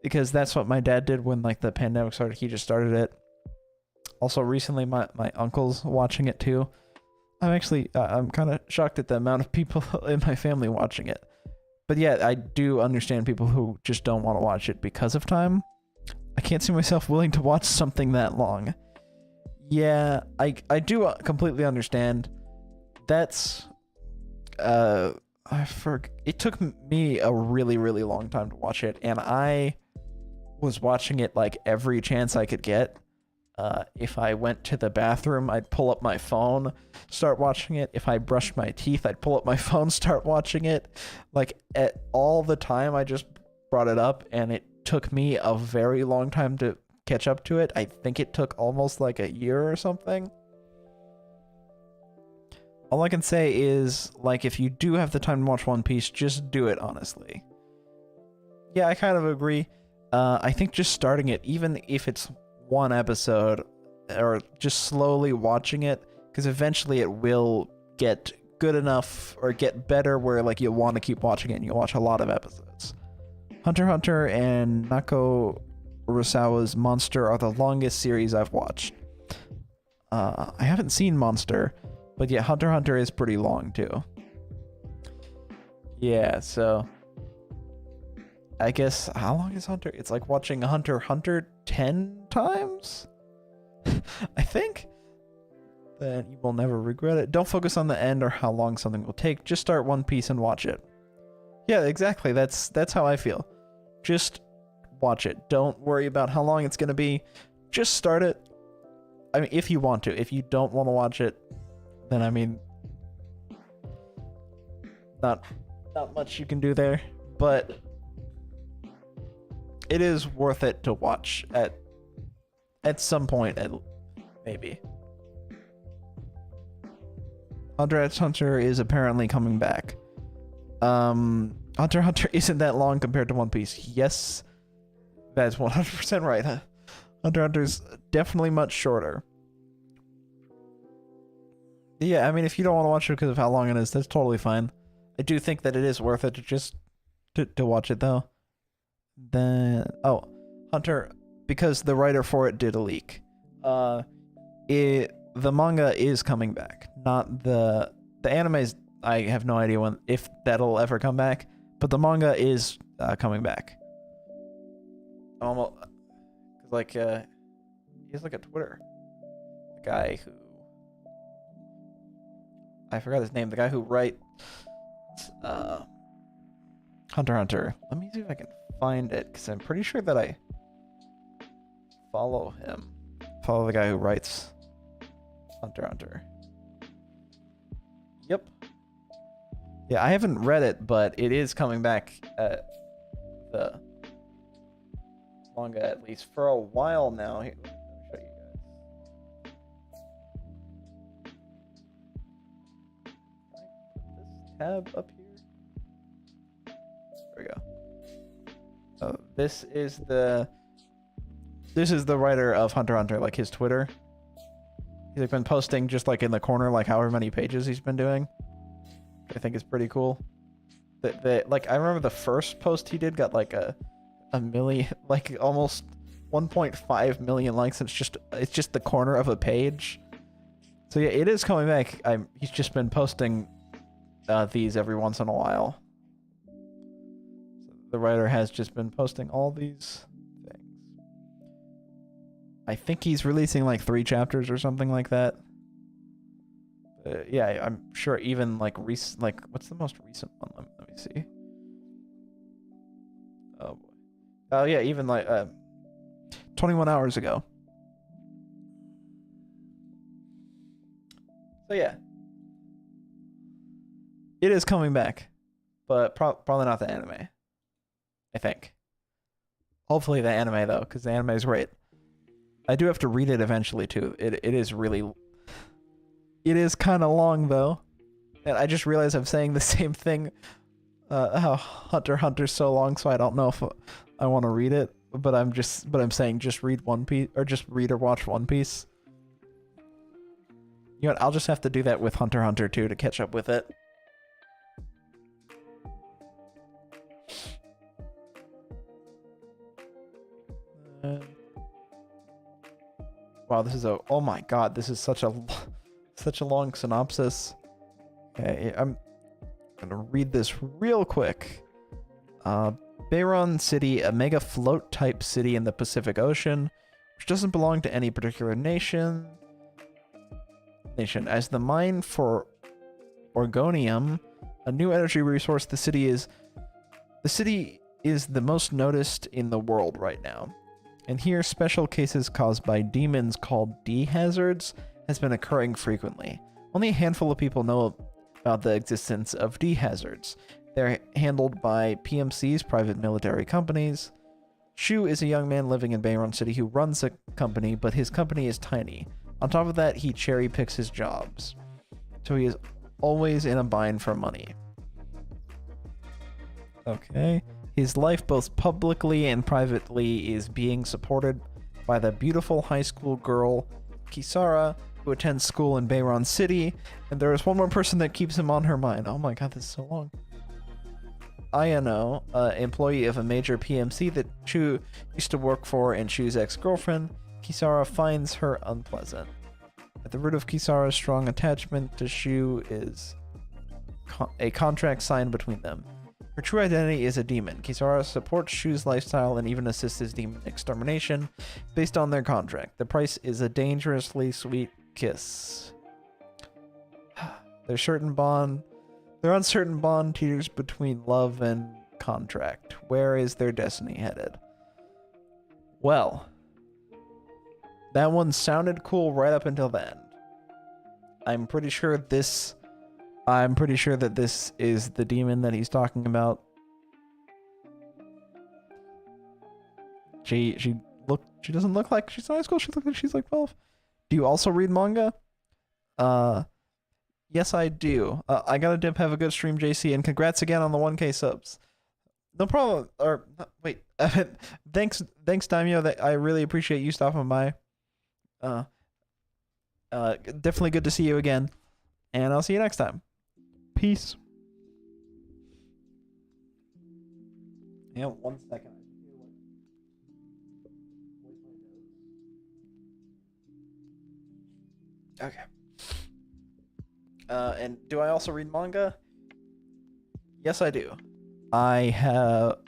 because that's what my dad did when like the pandemic started. He just started it. Also recently my uncle's watching it too. I'm kind of shocked at the amount of people in my family watching it. But yeah, I do understand people who just don't want to watch it because of time. I can't see myself willing to watch something that long. Yeah, I do completely understand. That's it took me a really, really long time to watch it, and I was watching it like every chance I could get. If I went to the bathroom, I'd pull up my phone, start watching it. If I brushed my teeth, I'd pull up my phone, start watching it. Like all the time, I just brought it up, and it took me a very long time to catch up to it. I think it took almost like a year or something. All I can say is, like, if you do have the time to watch One Piece, just do it, honestly. Yeah, I kind of agree. I think just starting it, even if it's one episode, or just slowly watching it, because eventually it will get good enough or get better where, like, you'll want to keep watching it and you'll watch a lot of episodes. Hunter x Hunter and Nako Urasawa's Monster are the longest series I've watched. I haven't seen Monster, but yeah, Hunter x Hunter is pretty long too. Yeah, so I guess, how long is Hunter? It's like watching Hunter x Hunter 10 times? I think. Then you will never regret it. Don't focus on the end or how long something will take. Just start One Piece and watch it. Yeah, exactly. That's how I feel. Just watch it. Don't worry about how long it's going to be. Just start it. I mean, if you want to. If you don't want to watch it, then I mean, not much you can do there, but it is worth it to watch at some point, maybe. Hunter x Hunter is apparently coming back. Hunter x Hunter isn't that long compared to One Piece. Yes, that's 100% right. Hunter x Hunter's definitely much shorter. Yeah, I mean, if you don't want to watch it because of how long it is, that's totally fine. I do think that it is worth it to just to watch it though. Then Hunter, because the writer for it did a leak. The manga is coming back, not the animes. I have no idea if that'll ever come back, but the manga is coming back. Almost, like he has like a Twitter. The guy who I forgot his name. The guy who writes Hunter x Hunter. Let me see if I can find it, because I'm pretty sure that I follow him. Follow the guy who writes Hunter x Hunter. Yep. Yeah, I haven't read it, but it is coming back at the manga, at least for a while now. Here, let me show you guys. Can I put this tab up here? There we go. Oh, this is the writer of Hunter x Hunter, like his Twitter. He's been posting just like in the corner, like however many pages he's been doing. I think is pretty cool. Like I remember the first post he did got like a million, like almost 1.5 million likes. It's just the corner of a page. So yeah, it is coming back. He's just been posting these every once in a while. So the writer has just been posting all these things. I think he's releasing like 3 chapters or something like that. Yeah, I'm sure even like recent, like what's the most recent one? Let me see. Oh boy. Oh yeah, even like 21 hours ago. So yeah, it is coming back, but probably not the anime. I think. Hopefully the anime though, because the anime is great. I do have to read it eventually too. It is really. It is kind of long though, and I just realized I'm saying the same thing. How Hunter x Hunter's so long, so I don't know if I want to read it. But I'm saying just read One Piece, or just read or watch One Piece. You know what? I'll just have to do that with Hunter x Hunter too to catch up with it. Wow, this is oh my god, this is such a long synopsis. Okay, I'm gonna read this real quick. Bayron City, a mega float type city in the Pacific Ocean, which doesn't belong to any particular nation. As the mine for orgonium, a new energy resource, the city is the most noticed in the world right now. And here, special cases caused by demons called D-hazards has been occurring frequently. Only a handful of people know about the existence of D-hazards. They're handled by PMCs, private military companies. Shu is a young man living in Bayron City who runs a company, but his company is tiny. On top of that, he cherry picks his jobs. So he is always in a bind for money. Okay. His life, both publicly and privately, is being supported by the beautiful high school girl, Kisara, who attends school in Bayron City, and there is one more person that keeps him on her mind. Oh my god, this is so long. Ayano, employee of a major PMC that Shu used to work for, and Shu's ex-girlfriend, Kisara finds her unpleasant. At the root of Kisara's strong attachment to Shu is a contract signed between them. Her true identity is a demon. Kisara supports Shu's lifestyle and even assists his demon extermination based on their contract. The price is a dangerously sweet kiss. Their uncertain bond teeters between love and contract. Where is their destiny headed? Well, that one sounded cool right up until the end. I'm pretty sure that this is the demon that he's talking about. She doesn't look like she's in high school. She looks like she's like 12. Do you also read manga? Yes, I do. I gotta dip. Have a good stream, JC, and congrats again on the 1K subs. No problem. Or wait, thanks, Daimyo. That I really appreciate you stopping by. Definitely good to see you again, and I'll see you next time. Peace. Yeah, 1 second. Okay. And do I also read manga? Yes, I do. It's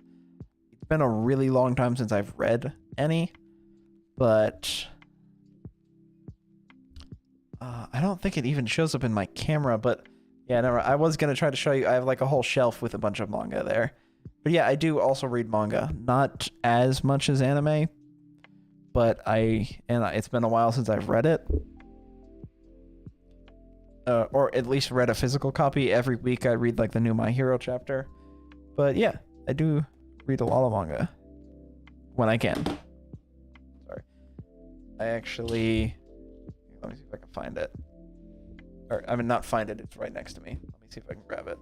been a really long time since I've read any, but I don't think it even shows up in my camera, but yeah, never. I was going to try to show you. I have like a whole shelf with a bunch of manga there. But yeah, I do also read manga. Not as much as anime, but it's been a while since I've read it. Or at least read a physical copy. Every week I read like the new My Hero chapter. But yeah, I do read a lot of manga when I can. Sorry. Let me see if I can find it. Or, I mean, not find it, it's right next to me. Let me see if I can grab it.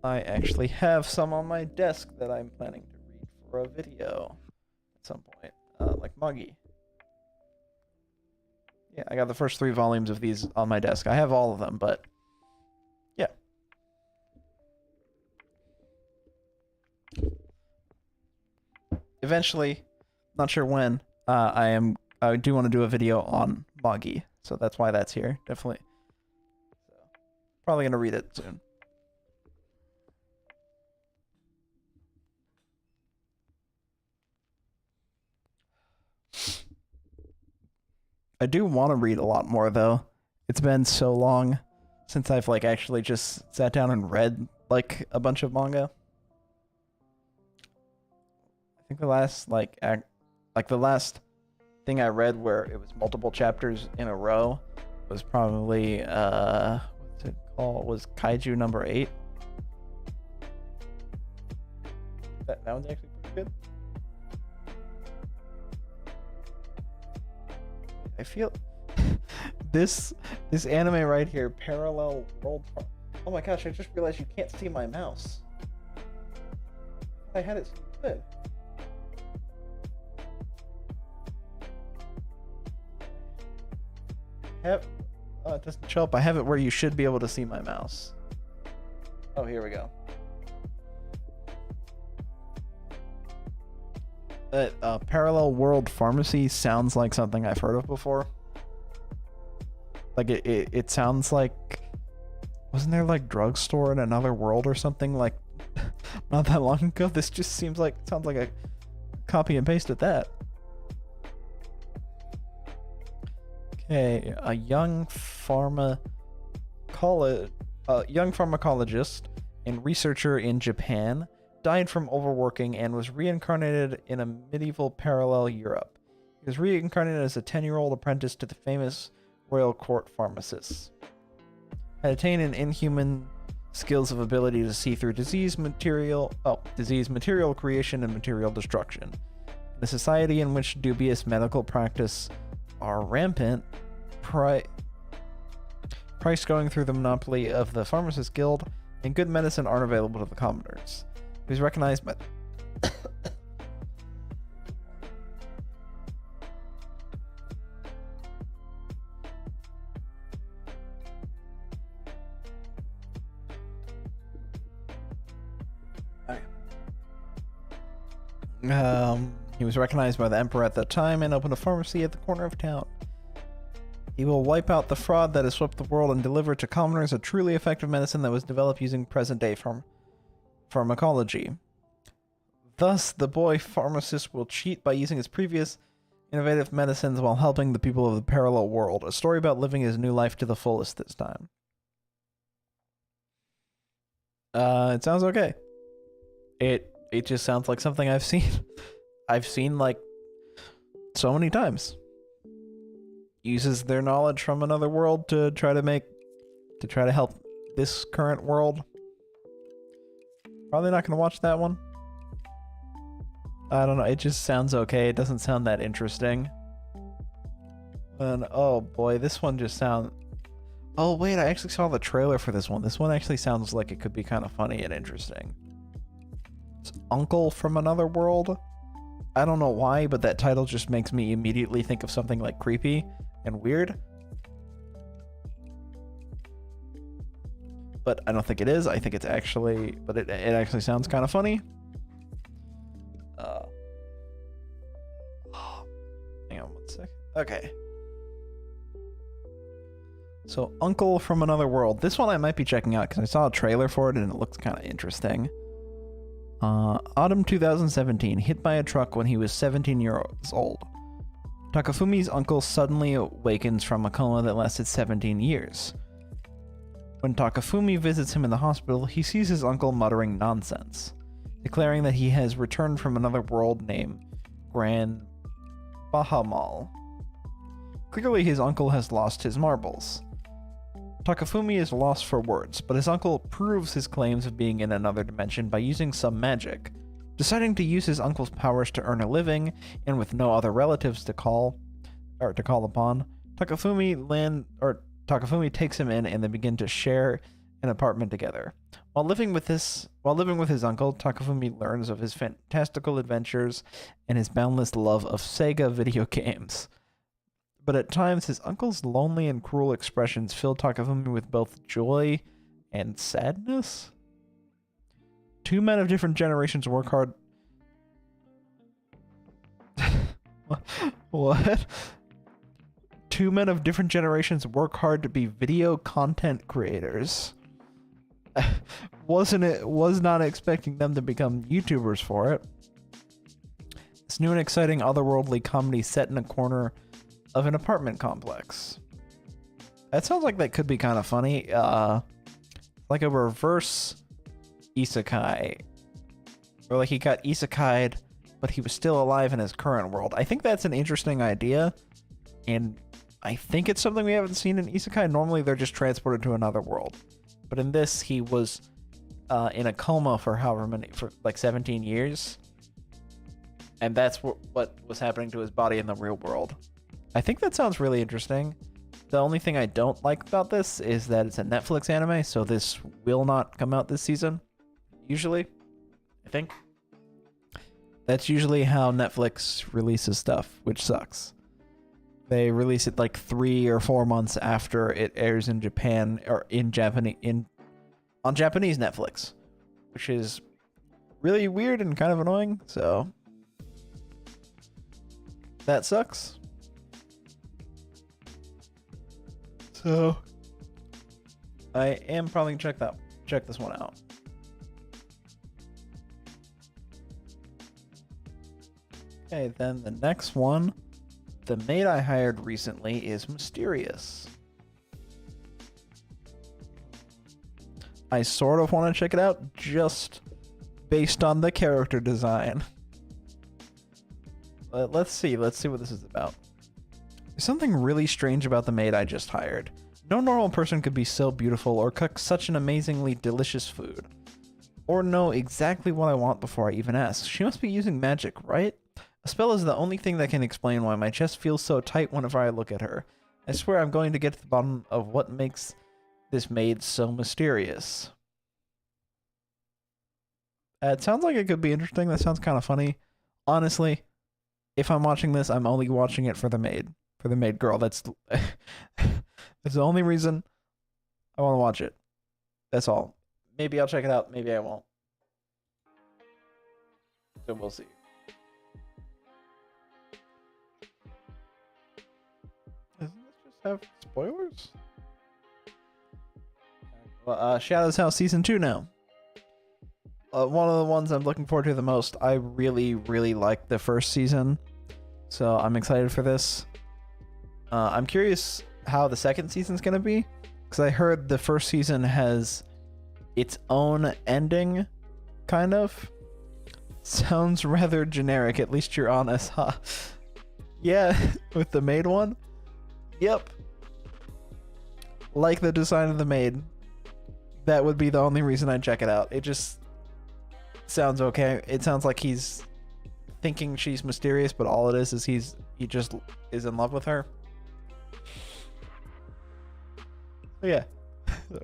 I actually have some on my desk that I'm planning to read for a video at some point. Like Muggy. Yeah, I got the first 3 volumes of these on my desk. I have all of them, but yeah. Eventually, not sure when, I do want to do a video on Muggy, so that's why that's here. Definitely. So, probably going to read it soon. I do want to read a lot more, though. It's been so long since I've, like, actually just sat down and read, like, a bunch of manga. I think the last, the last thing I read where it was multiple chapters in a row was probably, what's it called? Was Kaiju number 8. That one's actually pretty good. I feel this anime right here, Parallel World. Oh my gosh! I just realized you can't see my mouse. I had it so good. It doesn't show up. I have it where you should be able to see my mouse. Oh, here we go. Parallel World Pharmacy sounds like something I've heard of before. Like it sounds like, wasn't there like drugstore in another world or something like not that long ago? This just sounds like a copy and paste at that. Okay, a young pharmacologist and researcher in Japan died from overworking and was reincarnated in a medieval parallel Europe. He was reincarnated as a 10-year-old apprentice to the famous royal court pharmacist. Had attained an inhuman skills of ability to see through disease, material creation, and material destruction. In a society in which dubious medical practice are rampant, price going through the monopoly of the Pharmacist Guild, and good medicine aren't available to the commoners. He was recognized by he was recognized by the emperor at that time and opened a pharmacy at the corner of town. He will wipe out the fraud that has swept the world and deliver to commoners a truly effective medicine that was developed using present-day pharmacology. Thus, the boy pharmacist will cheat by using his previous innovative medicines while helping the people of the parallel world. A story about living his new life to the fullest this time. It sounds okay. It just sounds like something I've seen. I've seen like so many times. Uses their knowledge from another world to try to help this current world. Probably not gonna watch that one. I don't know, it just sounds okay. It doesn't sound that interesting. And oh boy, this one just sounds... Oh wait, I actually saw the trailer for this one. This one actually sounds like it could be kind of funny and interesting. It's Uncle from Another World. I don't know why, but that title just makes me immediately think of something like creepy and weird. But I don't think it is. I think it's actually... But it actually sounds kind of funny. Hang on one sec. Okay. So, Uncle from Another World. This one I might be checking out because I saw a trailer for it and it looks kind of interesting. Autumn 2017. Hit by a truck when he was 17 years old. Takafumi's uncle suddenly awakens from a coma that lasted 17 years. When Takafumi visits him in the hospital, he sees his uncle muttering nonsense, declaring that he has returned from another world named Grand Bahamol. Clearly, his uncle has lost his marbles. Takafumi is lost for words, but his uncle proves his claims of being in another dimension by using some magic. Deciding to use his uncle's powers to earn a living, and with no other relatives to call upon, Takafumi takes him in and they begin to share an apartment together. While living with his uncle, Takafumi learns of his fantastical adventures and his boundless love of Sega video games. But at times, his uncle's lonely and cruel expressions fill Takafumi with both joy and sadness. Two men of different generations work hard... What? Two men of different generations work hard to be video content creators. Was not expecting them to become YouTubers for it. This new and exciting otherworldly comedy set in a corner of an apartment complex. That sounds like that could be kind of funny. Like a reverse isekai. Or like he got isekai'd, but he was still alive in his current world. I think that's an interesting idea. And I think it's something we haven't seen in isekai. Normally they're just transported to another world. But in this, he was in a coma for for like 17 years. And that's what was happening to his body in the real world. I think that sounds really interesting. The only thing I don't like about this is that it's a Netflix anime, so this will not come out this season. Usually, I think. That's usually how Netflix releases stuff, which sucks. They release it like 3 or 4 months after it airs in Japan or on Japanese Netflix, which is really weird and kind of annoying. So that sucks. So I am probably gonna check this one out. Okay, then the next one, the maid I hired recently is mysterious. I sort of want to check it out just based on the character design. Let's see what this is about. There's something really strange about the maid I just hired. No normal person could be so beautiful or cook such an amazingly delicious food. Or know exactly what I want before I even ask. She must be using magic, right? A spell is the only thing that can explain why my chest feels so tight whenever I look at her. I swear I'm going to get to the bottom of what makes this maid so mysterious. It sounds like it could be interesting. That sounds kind of funny. Honestly, if I'm watching this, I'm only watching it for the maid. For the maid girl. That's the only reason I want to watch it. That's all. Maybe I'll check it out. Maybe I won't. So we'll see. Doesn't this just have spoilers? Well, Shadows House Season 2 now. one of the ones I'm looking forward to the most. I really, really liked the first season, so I'm excited for this. I'm curious how the second season's gonna be, because I heard the first season has its own ending, kind of. Sounds rather generic, at least you're honest, huh? Yeah, with the maid one? Yep. Like the design of the maid. That would be the only reason I'd check it out. It just sounds okay. It sounds like he's thinking she's mysterious, but all it is he just is in love with her. So yeah,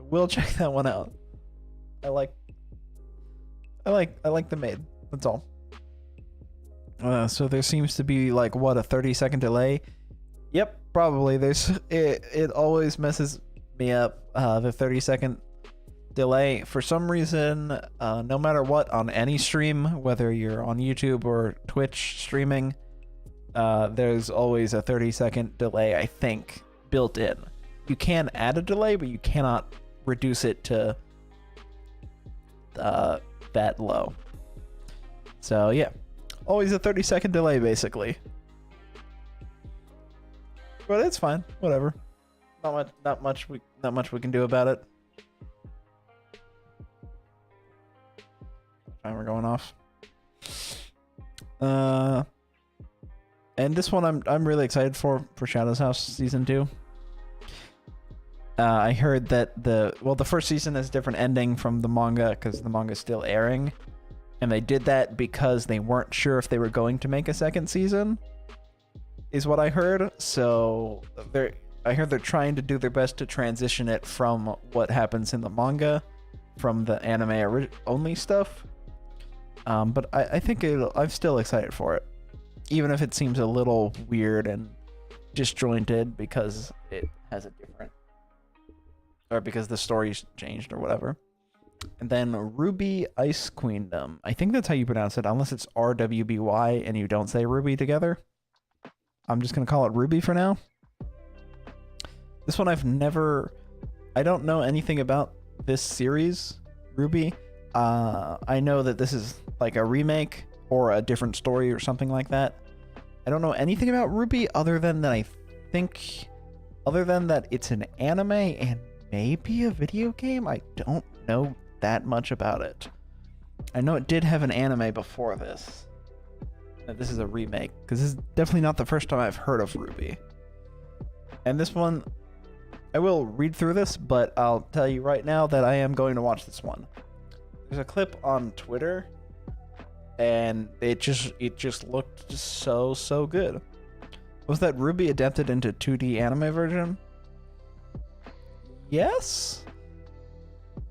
we'll check that one out. I like the maid. That's all. So there seems to be like what, a 30-second delay? Yep, probably. It always messes me up. The 30-second delay for some reason. No matter what, on any stream, whether you're on YouTube or Twitch streaming, there's always a 30-second delay, I think, built in. You can add a delay, but you cannot reduce it to that low. So yeah, always a 30-second delay basically. But it's fine, whatever. Not much we can do about it. Timer going off. And this one I'm really excited for Shadow's House season 2. I heard that the first season has a different ending from the manga because the manga is still airing, and they did that because they weren't sure if they were going to make a second season, is what I heard. So I heard they're trying to do their best to transition it from what happens in the manga, from the anime only stuff. But I think I'm still excited for it, even if it seems a little weird and disjointed because it has a different, or because the story's changed or whatever. And then Ruby Ice Queendom. I think that's how you pronounce it, unless it's RWBY and you don't say Ruby together. I'm just going to call it Ruby for now. This one I don't know anything about this series, Ruby. I know that this is like a remake or a different story or something like that. I don't know anything about Ruby other than that it's an anime and maybe a video game. I don't know that much about it. I know it did have an anime before this. This is a remake, because this is definitely not the first time I've heard of Ruby. And this one, I will read through this, but I'll tell you right now that I am going to watch this one. There's a clip on Twitter, and it just looked so good. Was that Ruby adapted into 2D anime version? Yes?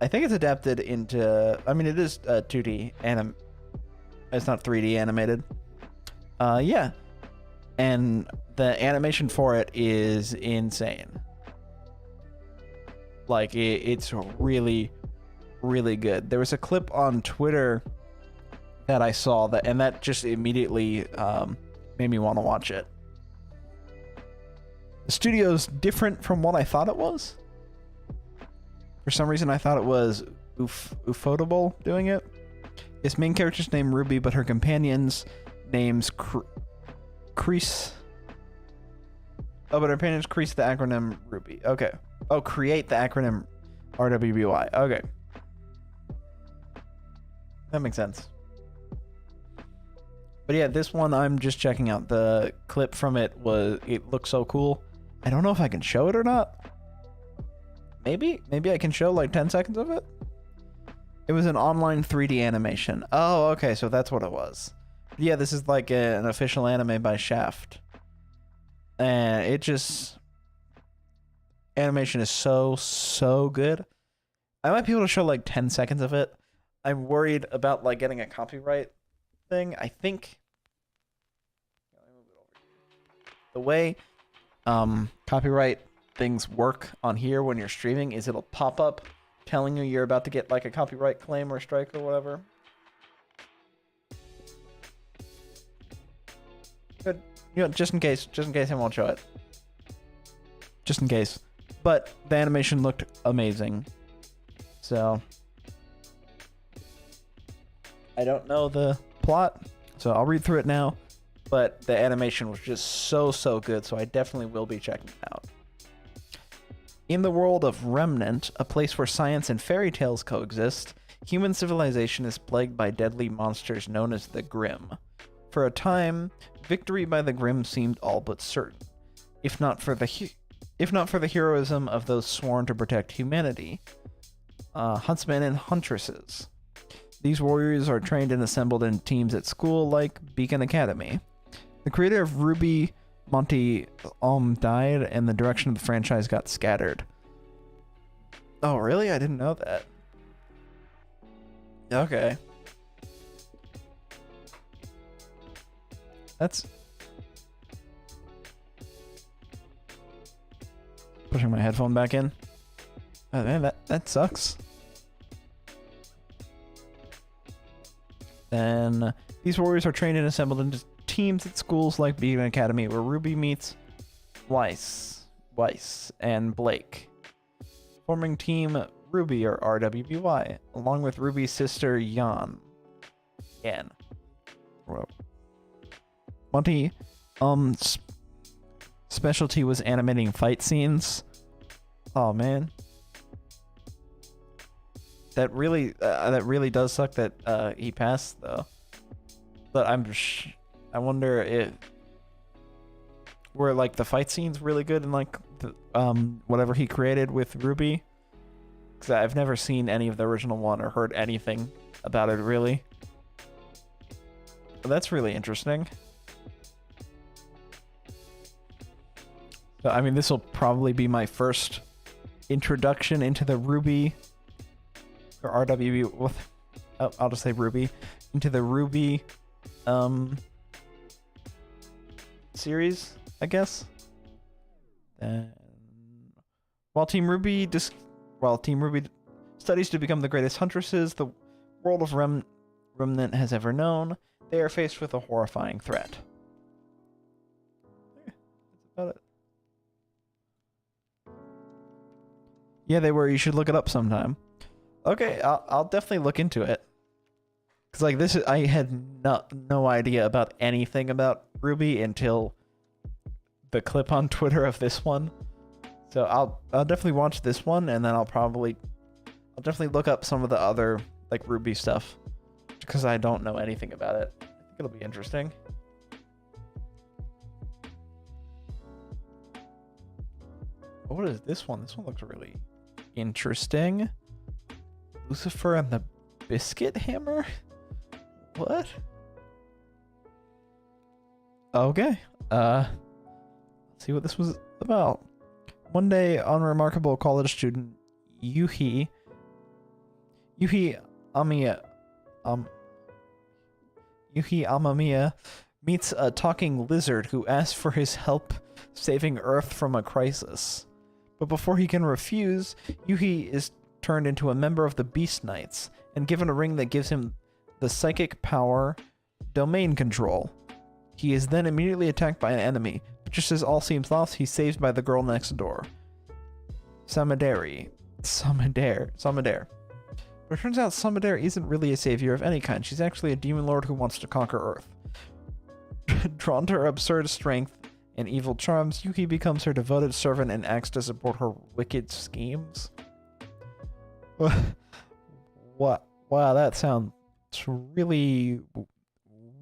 I think it's adapted into, I mean, it is 2D anime. It's not 3D animated. Yeah. And the animation for it is insane. Like, it's really, really good. There was a clip on Twitter that I saw that just immediately made me want to watch it. The studio's different from what I thought it was. For some reason, I thought it was Ufotable doing it. Its main character's named Ruby, but her companion's name's Crease. Oh, but her companion's Crease the acronym Ruby. Okay. Oh, create the acronym RWBY. Okay. That makes sense. But yeah, this one I'm just checking out. The clip from it looks so cool. I don't know if I can show it or not. Maybe I can show like 10 seconds of it. It was an online 3D animation. Oh, okay, so that's what it was. Yeah, this is like an official anime by Shaft. And it just... animation is so good. I might be able to show like 10 seconds of it. I'm worried about like getting a copyright thing. I think... the way copyright things work on here when you're streaming is it'll pop up telling you you're about to get like a copyright claim or strike or whatever. Good. You know, just in case I won't show it. Just in case. But the animation looked amazing. So I don't know the plot, so I'll read through it now. But the animation was just so good, so I definitely will be checking it out. In the world of Remnant, a place where science and fairy tales coexist, human civilization is plagued by deadly monsters known as the Grimm. For a time, victory by the Grimm seemed all but certain, if not for the heroism of those sworn to protect humanity, huntsmen and huntresses. These warriors are trained and assembled in teams at school like Beacon Academy. The creator of RWBY, Monty died, and the direction of the franchise got scattered. Oh, really? I didn't know that. Okay. That's... Pushing my headphone back in. Oh, man, that sucks. Then, these warriors are trained and assembled into teams at schools like Beacon Academy, where Ruby meets Weiss and Blake, forming Team Ruby, or RWBY, along with Ruby's sister Yan. Monty, specialty was animating fight scenes. Oh man, that really does suck that he passed though. But I wonder if were like the fight scenes really good in like the, whatever he created with Ruby, because I've never seen any of the original one or heard anything about it really. But that's really interesting. So, I mean, this will probably be my first introduction into the RWBY or RWB. I'll just say RWBY into the RWBY series, I guess. Then, while Team Ruby studies to become the greatest huntresses the world of Remnant has ever known, they are faced with a horrifying threat. That's about it. Yeah, they were. You should look it up sometime. Okay, I'll definitely look into it. Cause like this, I had no idea about anything about RWBY until the clip on Twitter of this one. So I'll definitely watch this one, and then I'll definitely look up some of the other like RWBY stuff, because I don't know anything about it. I think it'll be interesting. What is this one? This one looks really interesting. Lucifer and the Biscuit Hammer? What? Okay. Let's see what this was about. One day, unremarkable college student Yuhi Amamiya meets a talking lizard who asks for his help saving Earth from a crisis. But before he can refuse, Yuhi is turned into a member of the Beast Knights and given a ring that gives him the psychic power Domain Control. He is then immediately attacked by an enemy, but just as all seems lost, he's saved by the girl next door, Samadare. But it turns out Samadare isn't really a savior of any kind. She's actually a demon lord who wants to conquer Earth. Drawn to her absurd strength and evil charms, Yuki becomes her devoted servant and acts to support her wicked schemes. What? Wow, that sounds really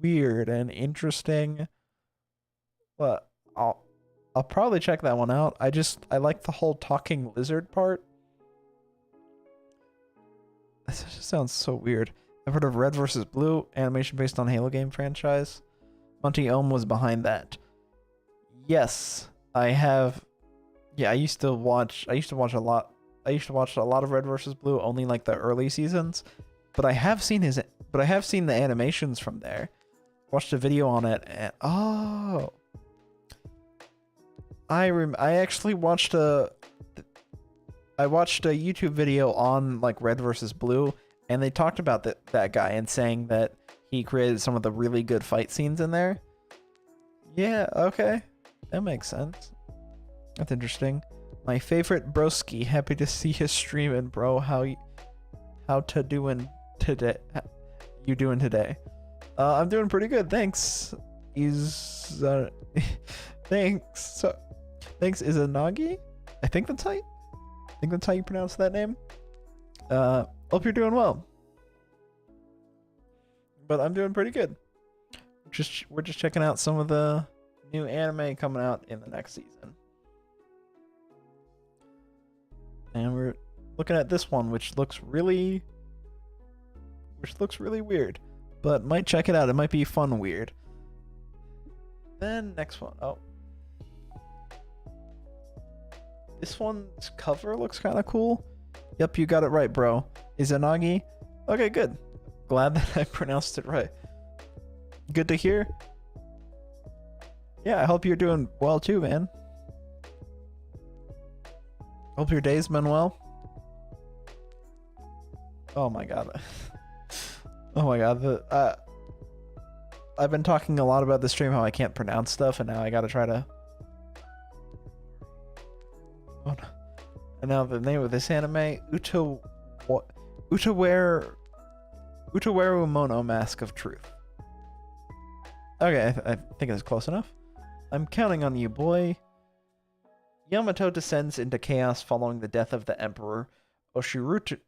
weird and interesting. But I'll probably check that one out. I like the whole talking lizard part. This just sounds so weird. I've heard of Red vs. Blue, animation based on Halo game franchise. Monty Ohm was behind that. Yes, I have. Yeah, I used to watch a lot of Red vs. Blue, only like the early seasons. But I have seen the animations from there. Watched a video on it, and oh, I actually watched a YouTube video on like Red vs. Blue, and they talked about that guy and saying that he created some of the really good fight scenes in there. Yeah, okay. That makes sense. That's interesting. My favorite broski, happy to see you streaming, bro. How to doing today? you doing today? I'm doing pretty good, thanks. Thanks. Thanks, Izanagi? I think that's how you pronounce that name. Hope you're doing well. But I'm doing pretty good. We're just checking out some of the new anime coming out in the next season. And we're looking at this one, which looks really weird. But might check it out. It might be fun weird. Then next one. Oh. This one's cover looks kind of cool. Yep, you got it right, bro. Izanagi? Okay, good. Glad that I pronounced it right. Good to hear. Yeah, I hope you're doing well too, man. Hope your day's been well. Oh my god. Oh my god. I've been talking a lot about the stream how I can't pronounce stuff, and now I gotta try to. Oh no. And now the name of this anime, Utaweru Mono Mask of Truth. Okay, I think it's close enough. I'm counting on you, boy. Yamato descends into chaos following the death of the Emperor Oshituro,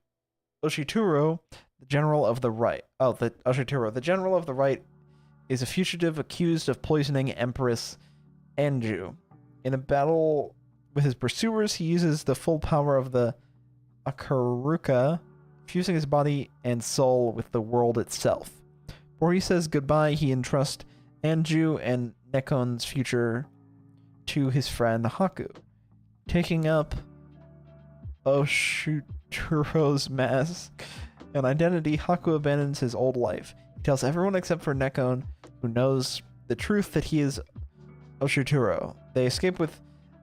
the General of the Right. Oh, Oshituro, the General of the Right, is a fugitive accused of poisoning Empress Anju. In a battle with his pursuers, he uses the full power of the Akaruka, fusing his body and soul with the world itself. Before he says goodbye, he entrusts Anju and Nekon's future to his friend Haku. Taking up Oshituro's mask and identity, Haku abandons his old life. He tells everyone except for Nekon, who knows the truth, that he is Oshituro. They escape with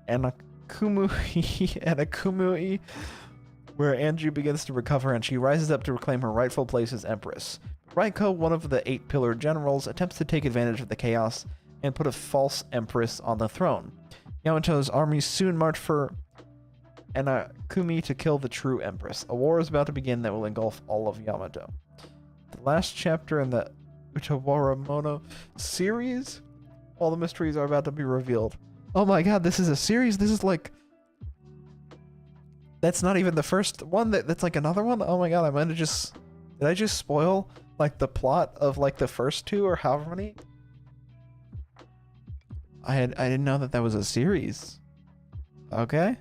Anakumui, where Anju begins to recover and she rises up to reclaim her rightful place as Empress. Raiko, one of the 8-pillared generals, attempts to take advantage of the chaos and put a false Empress on the throne. Yamato's armies soon march for Anakumi to kill the true Empress. A war is about to begin that will engulf all of Yamato. The last chapter in the Utawaremono series? All the mysteries are about to be revealed. Oh my god, this is a series? This is like... That's not even the first one, that's like another one? Oh my god, I might have just... Did I just spoil, like, the plot of, like, the first two or however many? I didn't know that was a series. Okay.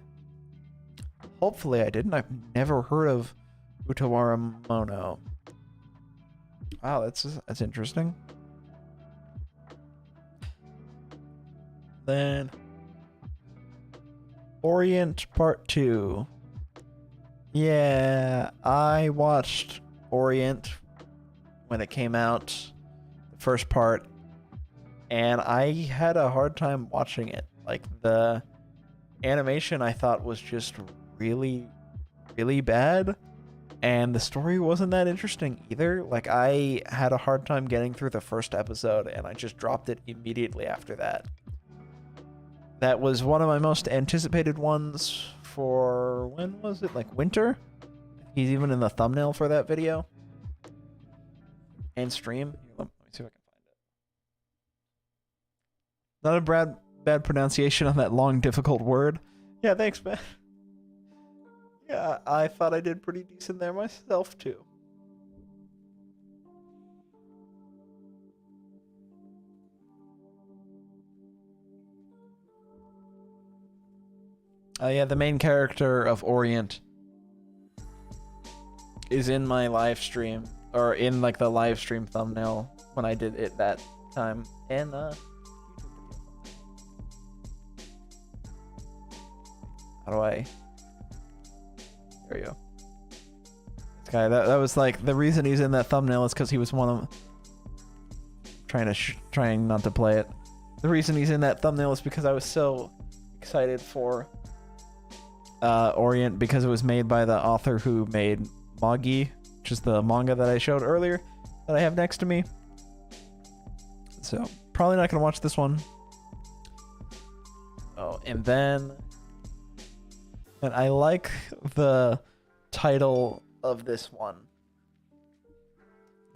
Hopefully I didn't. I've never heard of Utawaremono. Wow, that's interesting. Then Orient Part 2. Yeah, I watched Orient when it came out, the first part, and I had a hard time watching it. Like, the animation I thought was just really, really bad, and the story wasn't that interesting either. Like, I had a hard time getting through the first episode, and I just dropped it immediately after that. That was one of my most anticipated ones for, when was it? Like, winter? He's even in the thumbnail for that video. And stream. Let me see if I can find it. Not a bad pronunciation on that long, difficult word. Yeah, thanks, man. Yeah, I thought I did pretty decent there myself, too. Yeah, the main character of Orient is in my live stream, or in like the live stream thumbnail when I did it that time. And how do I? There you go. This guy, that was like the reason he's in that thumbnail is because he was one of trying not to play it. The reason he's in that thumbnail is because I was so excited for Orient, because it was made by the author who made Magi, which is the manga that I showed earlier that I have next to me. So probably not gonna watch this one. Oh, and I like the title of this one.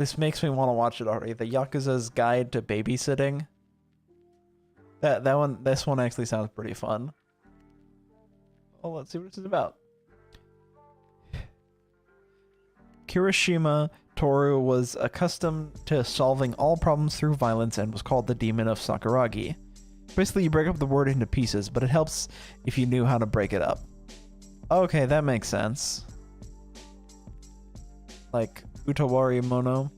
This makes me want to watch it already. The Yakuza's Guide to Babysitting. This one actually sounds pretty fun. Well, let's see what this is about. Kirishima Toru was accustomed to solving all problems through violence and was called the Demon of Sakuragi. Basically, you break up the word into pieces, but it helps if you knew how to break it up. Okay, that makes sense. Like Utawari Mono.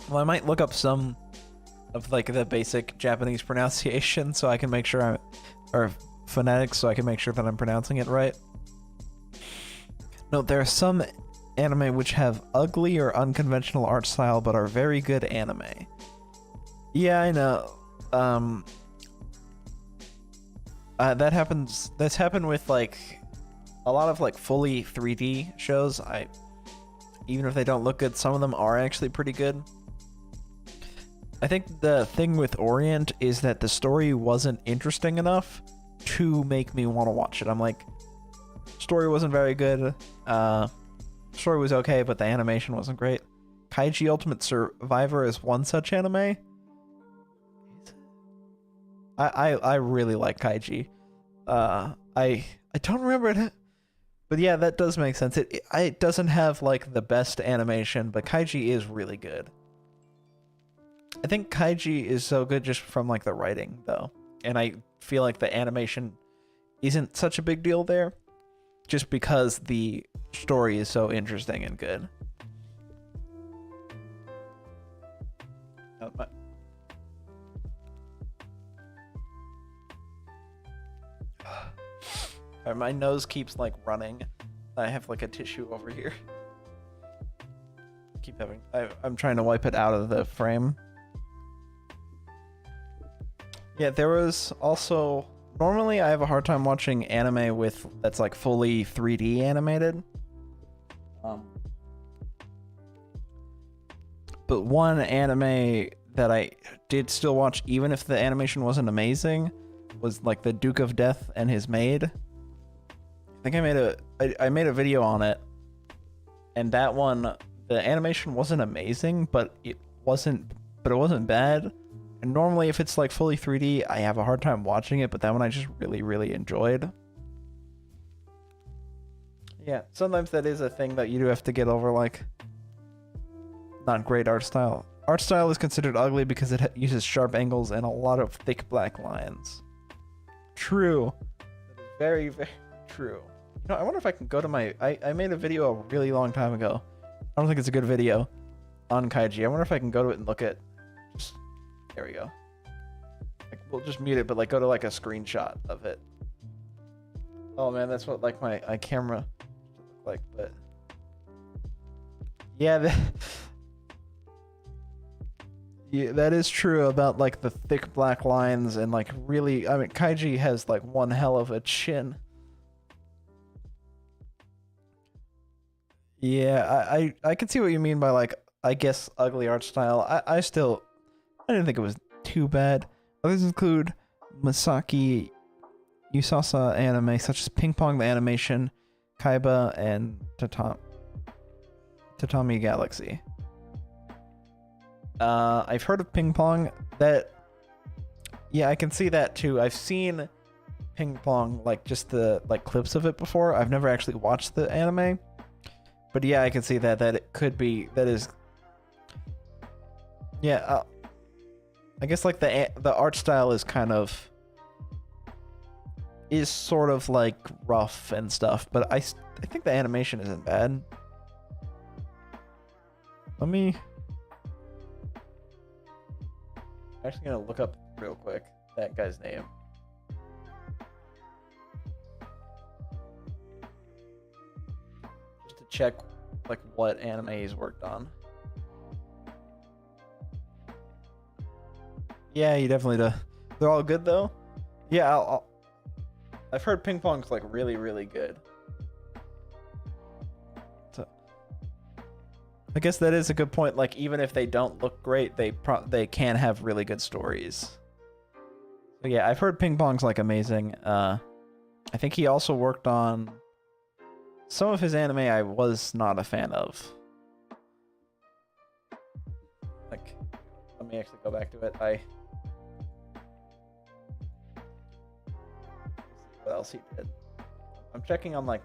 Well, I might look up some of like the basic Japanese pronunciation so I can make sure or phonetics so I can make sure that I'm pronouncing it right. No, there are some anime which have ugly or unconventional art style but are very good anime. Yeah, I know. That happens. That's happened with like a lot of like fully 3D shows. Even if they don't look good, some of them are actually pretty good. I think the thing with Orient is that the story wasn't interesting enough to make me want to watch it. I'm like, story wasn't very good. Story was okay, but the animation wasn't great. Kaiji Ultimate Survivor is one such anime. I really like Kaiji. I don't remember it, but yeah, that does make sense. It doesn't have like the best animation, but Kaiji is really good. I think Kaiji is so good just from like the writing though, and I feel like the animation isn't such a big deal there, just because the story is so interesting and good. My nose keeps like running. I have like a tissue over here. I'm trying to wipe it out of the frame. Yeah, there was also, normally I have a hard time watching anime that's like fully 3D animated. But one anime that I did still watch, even if the animation wasn't amazing, was like the Duke of Death and His Maid. I think I made a video on it, and that one, the animation wasn't amazing, but it wasn't bad. And normally if it's like fully 3D, I have a hard time watching it, but that one I just really, really enjoyed. Yeah, sometimes that is a thing that you do have to get over, like, not great art style. Art style is considered ugly because it uses sharp angles and a lot of thick black lines. True. That is very, very true. You know, I wonder if I can go to my... I made a video a really long time ago. I don't think it's a good video on Kaiji. I wonder if I can go to it and look at... There we go. Like, we'll just mute it, but like go to like a screenshot of it. Oh man, that's what like my camera look like. But yeah, yeah, that is true about like the thick black lines and like really. I mean, Kaiji has like one hell of a chin. Yeah, I can see what you mean by like, I guess, ugly art style. I didn't think it was too bad. Others include Masaki Yusasa anime such as Ping Pong the Animation, Kaiba, and Tatami Galaxy. I've heard of Ping Pong. Yeah, I can see that too. I've seen Ping Pong, like just the like clips of it before. I've never actually watched the anime. But yeah, I can see that it could be, that is, yeah, I guess like the art style is sort of like rough and stuff, but I think the animation isn't bad. I'm actually gonna look up real quick that guy's name. Just to check like what anime he's worked on. Yeah, you definitely do. They're all good though. Yeah, I've heard Ping Pong's like really, really good. So I guess that is a good point. Like even if they don't look great, they can have really good stories. So yeah, I've heard Ping Pong's like amazing. I think he also worked on some of his anime I was not a fan of. Like, let me actually go back to it. What else he did? I'm checking on like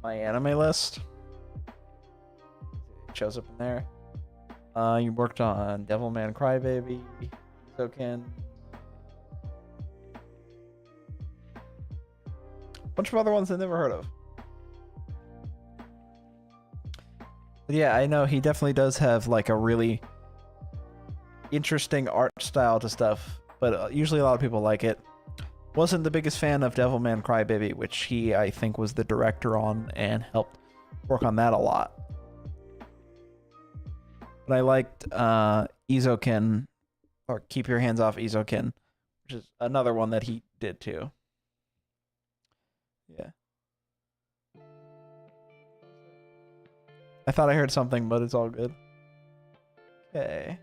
my anime list. It shows up in there. You worked on Devilman Crybaby, Isoken. Bunch of other ones I never heard of. But yeah, I know he definitely does have like a really interesting art style to stuff, but usually a lot of people like it. Wasn't the biggest fan of Devilman Crybaby, which he, I think, was the director on and helped work on that a lot. But I liked Isoken, or Keep Your Hands Off Isoken, which is another one that he did too. Yeah. I thought I heard something, but it's all good. Okay.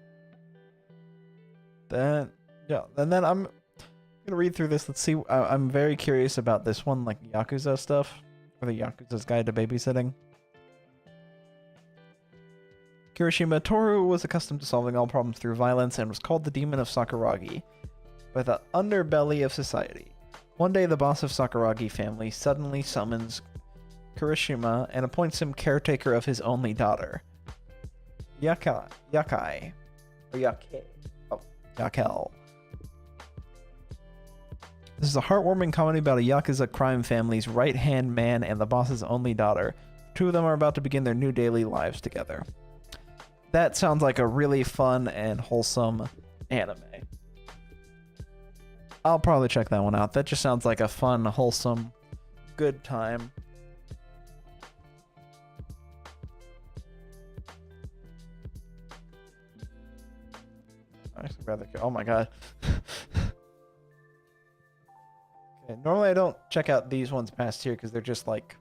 Then, yeah, and then I'm gonna read through this. Let's see. I'm very curious about this one, like Yakuza stuff, or the Yakuza's Guide to Babysitting. Kirishima Toru was accustomed to solving all problems through violence and was called the Demon of Sakuragi by the underbelly of society. One day, the boss of Sakuragi family suddenly summons Kirishima and appoints him caretaker of his only daughter, Yakai, or Yake. Oh, Yakel. This is a heartwarming comedy about a Yakuza crime family's right-hand man and the boss's only daughter. The two of them are about to begin their new daily lives together. That sounds like a really fun and wholesome anime. I'll probably check that one out. That just sounds like a fun, wholesome, good time. Actually, rather. Oh my god. Okay, normally I don't check out these ones past here because they're just like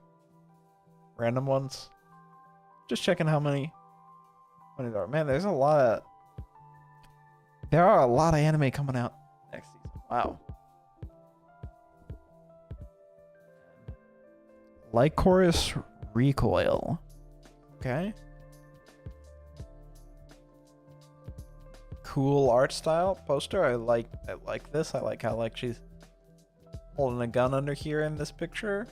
random ones. Just checking how many there are. Man, there's a lot of. There are a lot of anime coming out next season. Wow. Lycoris Recoil. Okay. Cool art style poster. I like this. I like how she's holding a gun under here in this picture.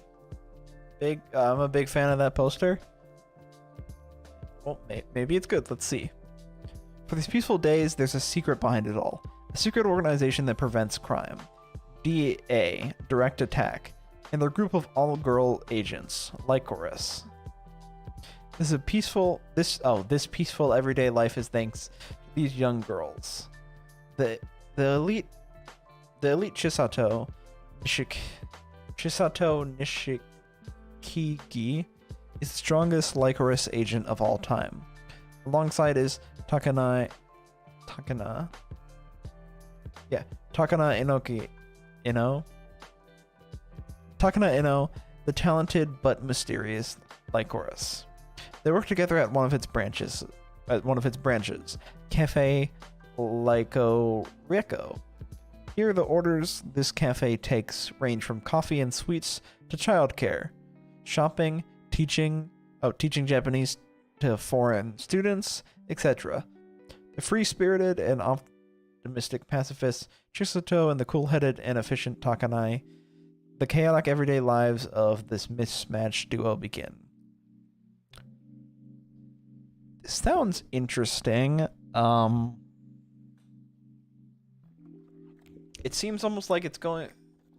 I'm a big fan of that poster. Well, maybe it's good. Let's see. For these peaceful days, there's a secret behind it all. A secret organization that prevents crime. DA, Direct Attack, and their group of all-girl agents, Lycoris. This peaceful everyday life is thanks to these young girls. The elite Chisato Nishikigi is the strongest Lycoris agent of all time. Alongside is Takana Ino, the talented but mysterious Lycoris. They work together at one of its branches, Cafe Lyco Rico. Here, the orders this cafe takes range from coffee and sweets to childcare, shopping, teaching Japanese to foreign students, etc. The free-spirited and optimistic pacifist Chisato and the cool-headed and efficient Takanai. The chaotic everyday lives of this mismatched duo begin. This sounds interesting. It seems almost like it's going,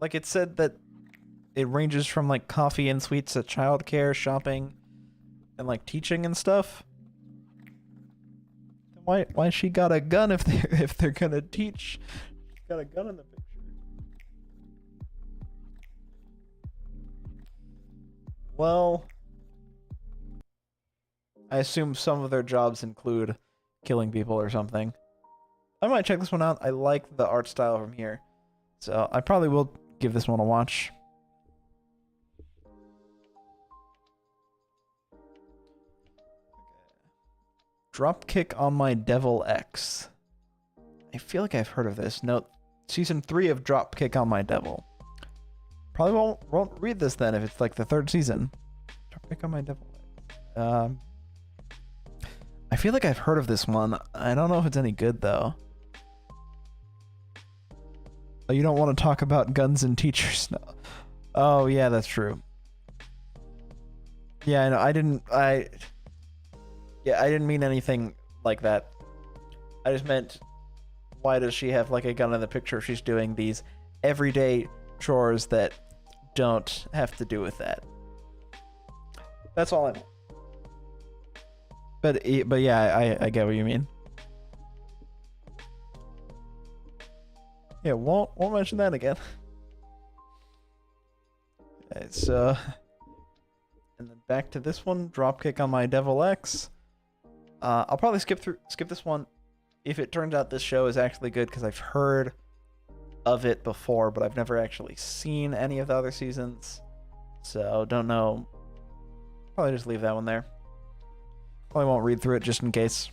like it said that it ranges from like coffee and sweets to childcare, shopping, and like teaching and stuff. Why she got a gun if they're gonna teach? She's got a gun in the picture. Well, I assume some of their jobs include killing people or something. I might check this one out. I like the art style from here, so I probably will give this one a watch. Dropkick on My Devil X. I feel like I've heard of this. No, season 3 of Dropkick on My Devil. Probably won't read this then if it's like the third season. Pick on my devil. I feel like I've heard of this one. I don't know if it's any good though. Oh, you don't want to talk about guns and teachers? No. Oh yeah, that's true. Yeah, I know. I didn't mean anything like that. I just meant, why does she have like a gun in the picture if she's doing these everyday chores that don't have to do with that? That's all I meant. But yeah, I get what you mean. Yeah, won't mention that again. Okay, so, and then back to this one, dropkick on my Devil X. I'll probably skip this one if it turns out this show is actually good, because I've heard of it before, but I've never actually seen any of the other seasons, so don't know. Probably just leave that one there. Probably won't read through it just in case.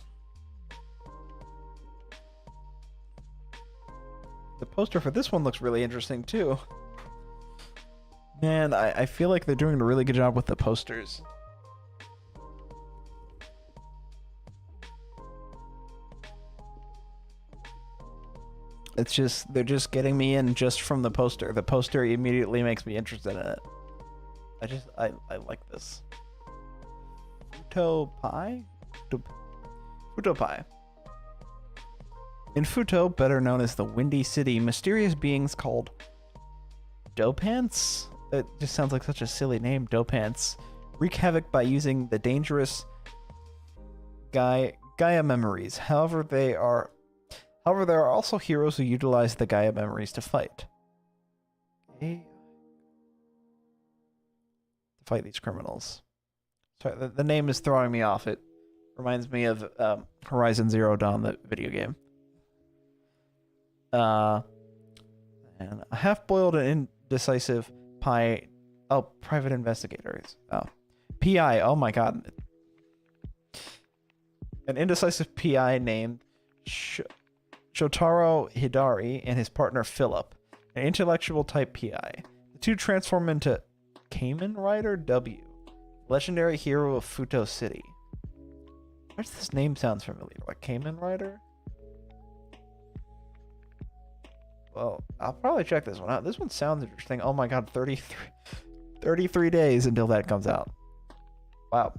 The poster for this one looks really interesting too. Man, I feel like they're doing a really good job with the posters. It's just, they're just getting me in just from the poster. The poster immediately makes me interested in it. I like this. Futo Pi? Futo Pi. In Futo, better known as the Windy City, mysterious beings called Dopants? It just sounds like such a silly name, Dopants. Wreak havoc by using the dangerous Gaia memories. However, there are also heroes who utilize the Gaia memories to fight. Okay. To fight these criminals. Sorry, the name is throwing me off. It reminds me of Horizon Zero Dawn, the video game. And a half-boiled and indecisive private investigators. Oh, PI. Oh my god. An indecisive PI named Shotaro Hidari and his partner Philip, an intellectual type PI. The two transform into Kamen Rider W, legendary hero of Futo City. Why does this name sound familiar? Like Kamen Rider? Well, I'll probably check this one out. This one sounds interesting. Oh my god, 33 days until that comes out. Wow.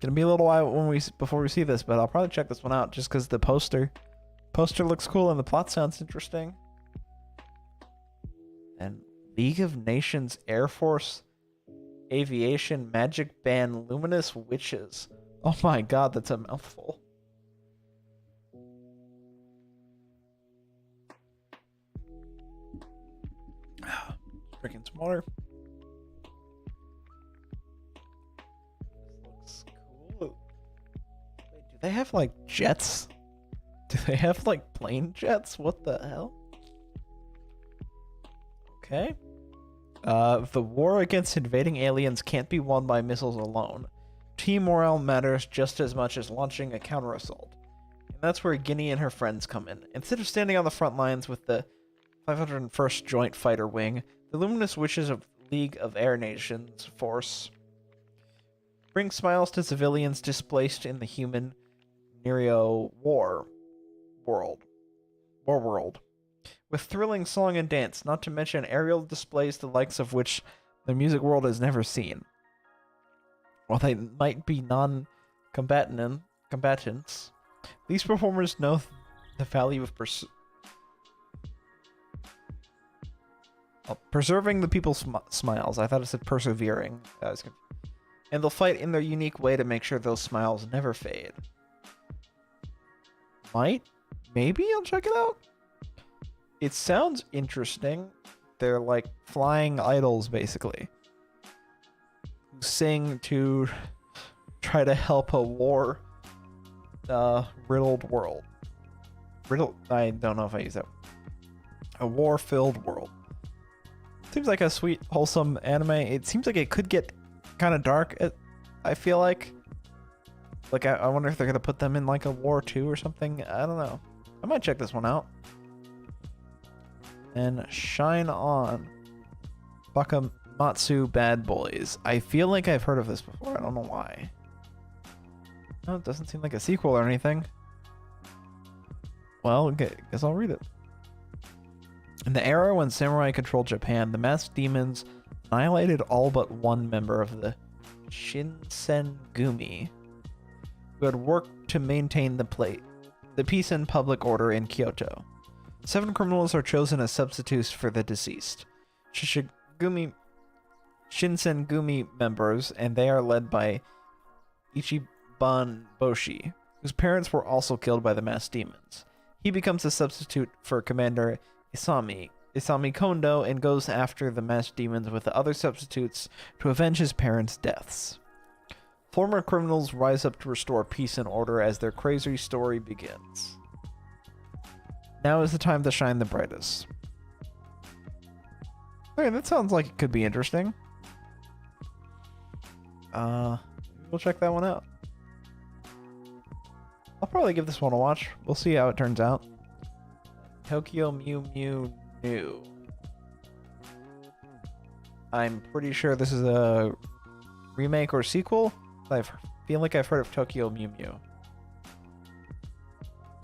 Gonna be a little while before we see this, but I'll probably check this one out just because the poster looks cool and the plot sounds interesting. And League of Nations Air Force Aviation Magic Band Luminous Witches. Oh my god, that's a mouthful. Drinking some water. This looks cool. Wait, do they have like jets? Do they have like plane jets? What the hell? Okay. The war against invading aliens can't be won by missiles alone. Team morale matters just as much as launching a counter-assault. And that's where Guinea and her friends come in. Instead of standing on the front lines with the 501st Joint Fighter Wing, the Luminous Witches of League of Air Nations Force bring smiles to civilians displaced in the human Nereo war world. With thrilling song and dance, not to mention aerial displays the likes of which the music world has never seen. While they might be non-combatants, these performers know the value of preserving the people's smiles. I thought it said persevering. And they'll fight in their unique way to make sure those smiles never fade. Maybe I'll check it out. It sounds interesting. They're like flying idols, basically, who sing to try to help a war riddled world. I don't know if I use that. A war-filled world. Seems like a sweet, wholesome anime. It seems like it could get kind of dark, I feel like. Like, I wonder if they're going to put them in, like, a war 2 or something. I don't know. I might check this one out. And Shine On. Bakamatsu Bad Boys. I feel like I've heard of this before. I don't know why. No, it doesn't seem like a sequel or anything. Well, okay, guess I'll read it. In the era when samurai controlled Japan, the masked demons annihilated all but one member of the Shinsengumi, who had worked to maintain the peace and public order in Kyoto. 7 criminals are chosen as substitutes for the deceased Shinsengumi members, and they are led by Ichiban Boshi, whose parents were also killed by the masked demons. He becomes a substitute for Commander Isami Kondo, and goes after the masked demons with the other substitutes to avenge his parents' deaths. Former criminals rise up to restore peace and order as their crazy story begins. Now is the time to shine the brightest. Okay, that sounds like it could be interesting. We'll check that one out. I'll probably give this one a watch. We'll see how it turns out. Tokyo Mew Mew New. I'm pretty sure this is a remake or sequel. I feel like I've heard of Tokyo Mew Mew.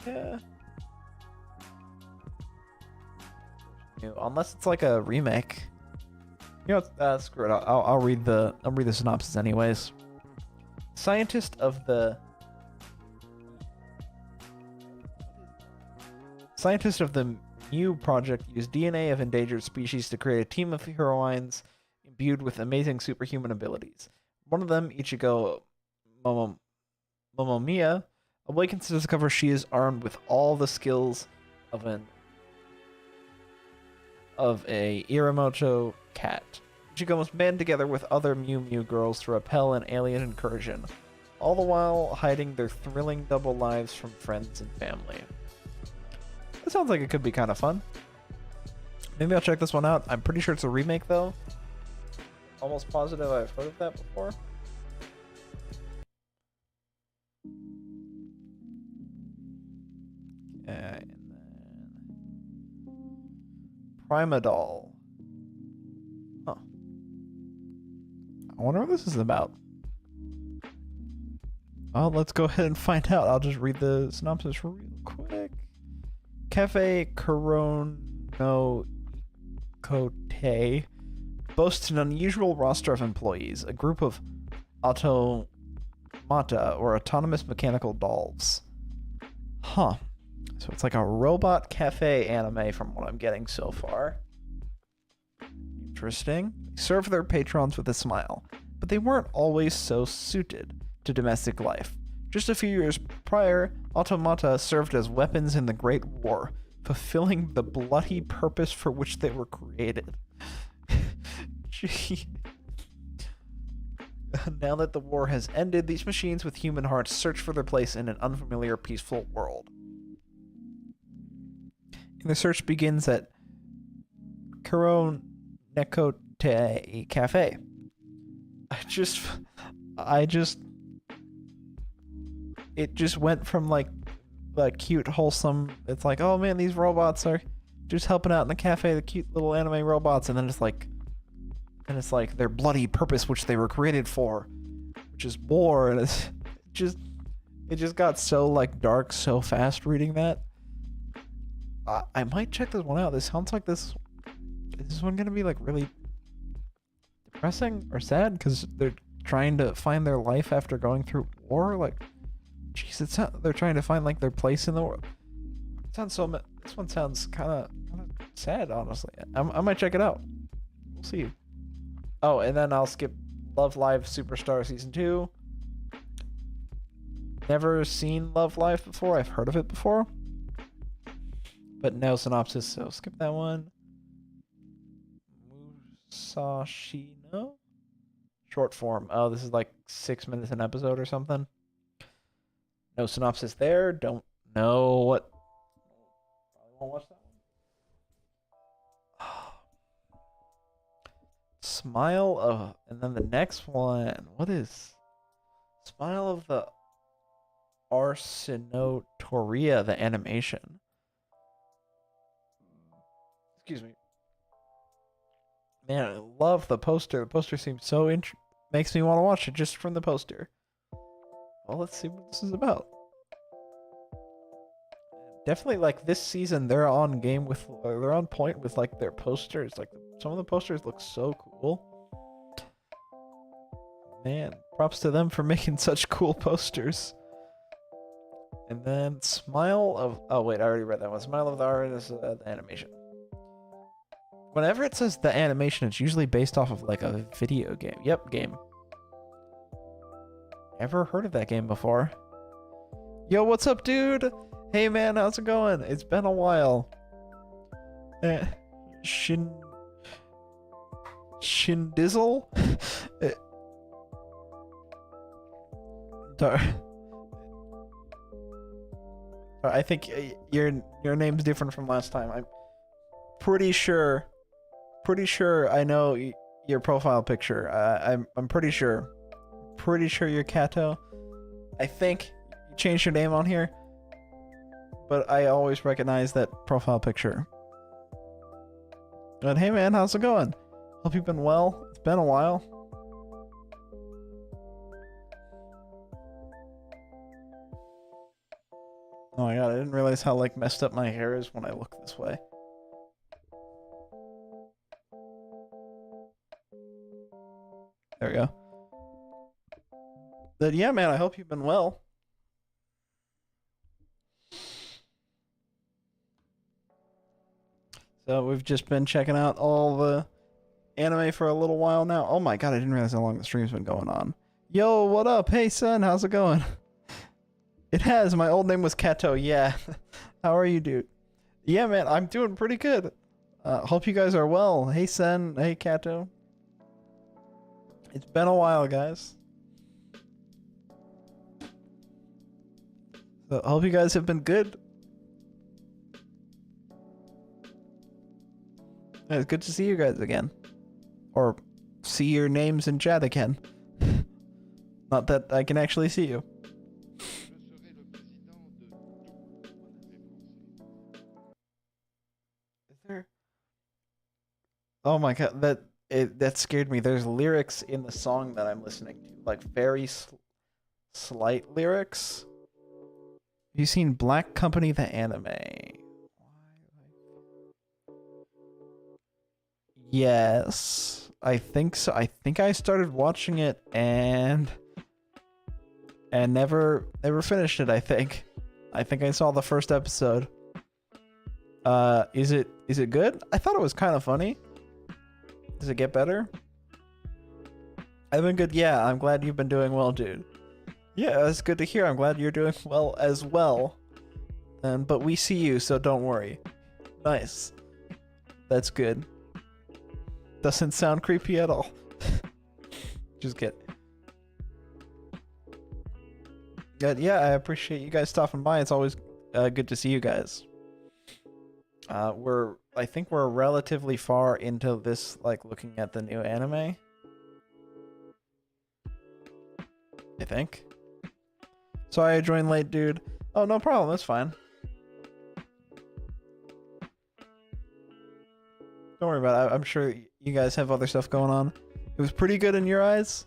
Yeah. Unless it's like a remake. You know, screw it. I'll read the synopsis anyways. Scientist of the Mew Project used DNA of endangered species to create a team of heroines imbued with amazing superhuman abilities. One of them, Ichigo Momomiya, awakens to discover she is armed with all the skills of a Iramoto cat. Ichigo must band together with other Mew Mew girls to repel an alien incursion, all the while hiding their thrilling double lives from friends and family. That sounds like it could be kind of fun. Maybe I'll check this one out. I'm pretty sure it's a remake, though. Almost positive I've heard of that before. Okay, and then Primadol. Huh. I wonder what this is about. Well, let's go ahead and find out. I'll just read the synopsis real quick. Cafe Kurono Ikote boasts an unusual roster of employees, a group of automata, or autonomous mechanical dolls. Huh. So it's like a robot cafe anime from what I'm getting so far. Interesting. They serve their patrons with a smile, but they weren't always so suited to domestic life. Just a few years prior, automata served as weapons in the Great War, fulfilling the bloody purpose for which they were created. Gee. Now that the war has ended, these machines with human hearts search for their place in an unfamiliar, peaceful world. And the search begins at Kuro Nekote Cafe. It just went from like cute, wholesome. It's like, oh man, these robots are just helping out in the cafe, the cute little anime robots, and then it's like their bloody purpose, which they were created for, which is war, and it just got so like dark so fast reading that. I might check this one out. This sounds like is this one gonna be like really depressing or sad because they're trying to find their life after going through war? Like, jeez, they're trying to find like their place in the world. This one sounds kind of sad, honestly. I might check it out. We'll see. Oh, and then I'll skip Love Live Superstar Season 2. Never seen Love Live before. I've heard of it before, but no synopsis, so skip that one. Musashino? Short form. Oh, this is like 6 minutes an episode or something. No synopsis there. Don't know what. Probably won't watch that one. Smile of, and then the next one. What is Smile of the Arsinotoria, the animation? Excuse me. Man, I love the poster. The poster seems so makes me want to watch it just from the poster. Well, let's see what this is about. Definitely, like, this season, they're on point with, like, their posters. Like, some of the posters look so cool. Man, props to them for making such cool posters. And then Smile of... Oh, wait, I already read that one. Smile of the Artist, the animation. Whenever it says the animation, it's usually based off of, like, a video game. Yep, game. Never heard of that game before. Yo, what's up, dude? Hey, man, how's it going? It's been a while. Shindizzle? I think your name's different from last time. I'm pretty sure I know your profile picture. I'm pretty sure you're Kato. I think you changed your name on here, but I always recognize that profile picture. But hey, man, how's it going? Hope you've been well. It's been a while. Oh my god, I didn't realize how, like, messed up my hair is when I look this way. There we go. But yeah, man, I hope you've been well. So we've just been checking out all the anime for a little while now. Oh my god, I didn't realize how long the stream's been going on. Yo, what up? Hey, son, how's it going? It has. My old name was Kato. Yeah. How are you, dude? Yeah, man, I'm doing pretty good. Hope you guys are well. Hey, Sen. Hey, Kato. It's been a while, guys. So, hope you guys have been good. It's good to see you guys again. Or see your names in chat again. Not that I can actually see you. Is there... Oh my god, that scared me. There's lyrics in the song that I'm listening to. Like, very slight lyrics. Have you seen Black Company the anime? Yes, I think so. I think I started watching it and never finished it. I think I saw the first episode. Is it good? I thought it was kind of funny. Does it get better? I've been good. Yeah, I'm glad you've been doing well, dude. Yeah, that's good to hear. I'm glad you're doing well as well. But we see you, so don't worry. Nice. That's good. Doesn't sound creepy at all. Just kidding. Good. Yeah, I appreciate you guys stopping by. It's always good to see you guys. I think we're relatively far into this, like, looking at the new anime. I think. Sorry I joined late, dude. Oh, no problem. That's fine. Don't worry about it. I'm sure you guys have other stuff going on. It was pretty good in your eyes?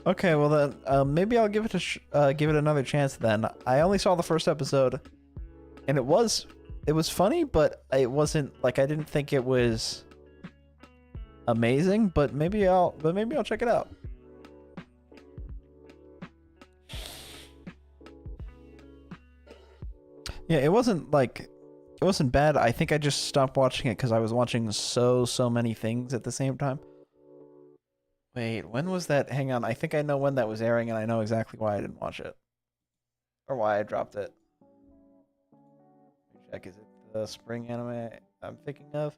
Okay, well then, maybe I'll give it another chance then. I only saw the first episode, and it was funny, but it wasn't, like, I didn't think it was amazing, but maybe I'll check it out. Yeah, it wasn't bad. I think I just stopped watching it because I was watching so many things at the same time. Wait, when was that? Hang on, I think I know when that was airing, and I know exactly why I didn't watch it. Or why I dropped it. Let me check, is it the spring anime I'm thinking of?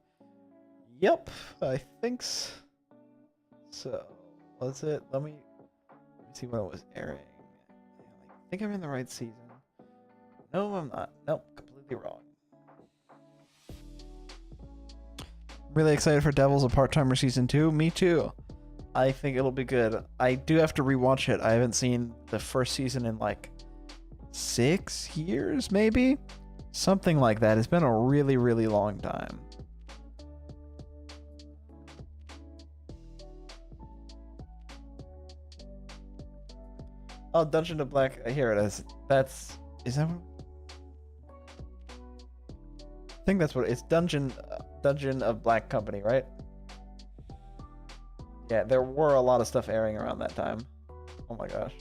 Yep, I think so. Was it? Let me see when it was airing. I think I'm in the right season. No, I'm not. Nope, completely wrong. Really excited for Devils, a Part-Timer Season 2. Me too. I think it'll be good. I do have to rewatch it. I haven't seen the first season in like 6 years, maybe? Something like that. It's been a really long time. Oh, Dungeon of Black. Here it is. Is that what? I think that's what it's Dungeon of Black Company, right? Yeah, there were a lot of stuff airing around that time. Oh my gosh.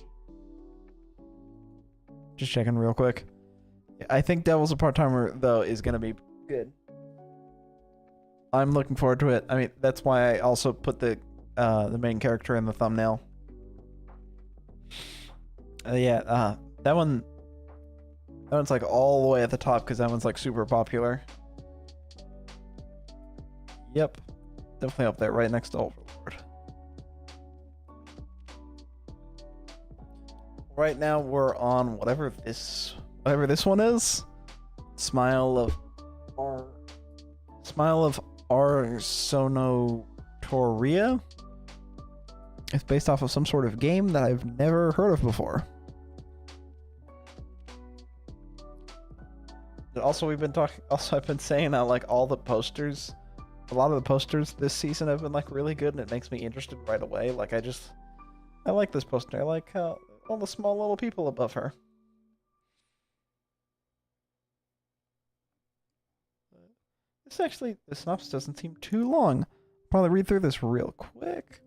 Just checking real quick. I think Devil's a Part-Timer though is gonna be good. I'm looking forward to it. I mean, that's why I also put the main character in the thumbnail. That one's like all the way at the top because that one's like super popular. Yep, definitely up there, right next to Overlord. Right now we're on whatever this one is. Smile of Arsonotoria. It's based off of some sort of game that I've never heard of before. Also, I've been saying that like all the posters, a lot of the posters this season have been like really good, and it makes me interested right away. Like I like this poster. I like how all the small little people above her. The synopsis doesn't seem too long. Probably read through this real quick.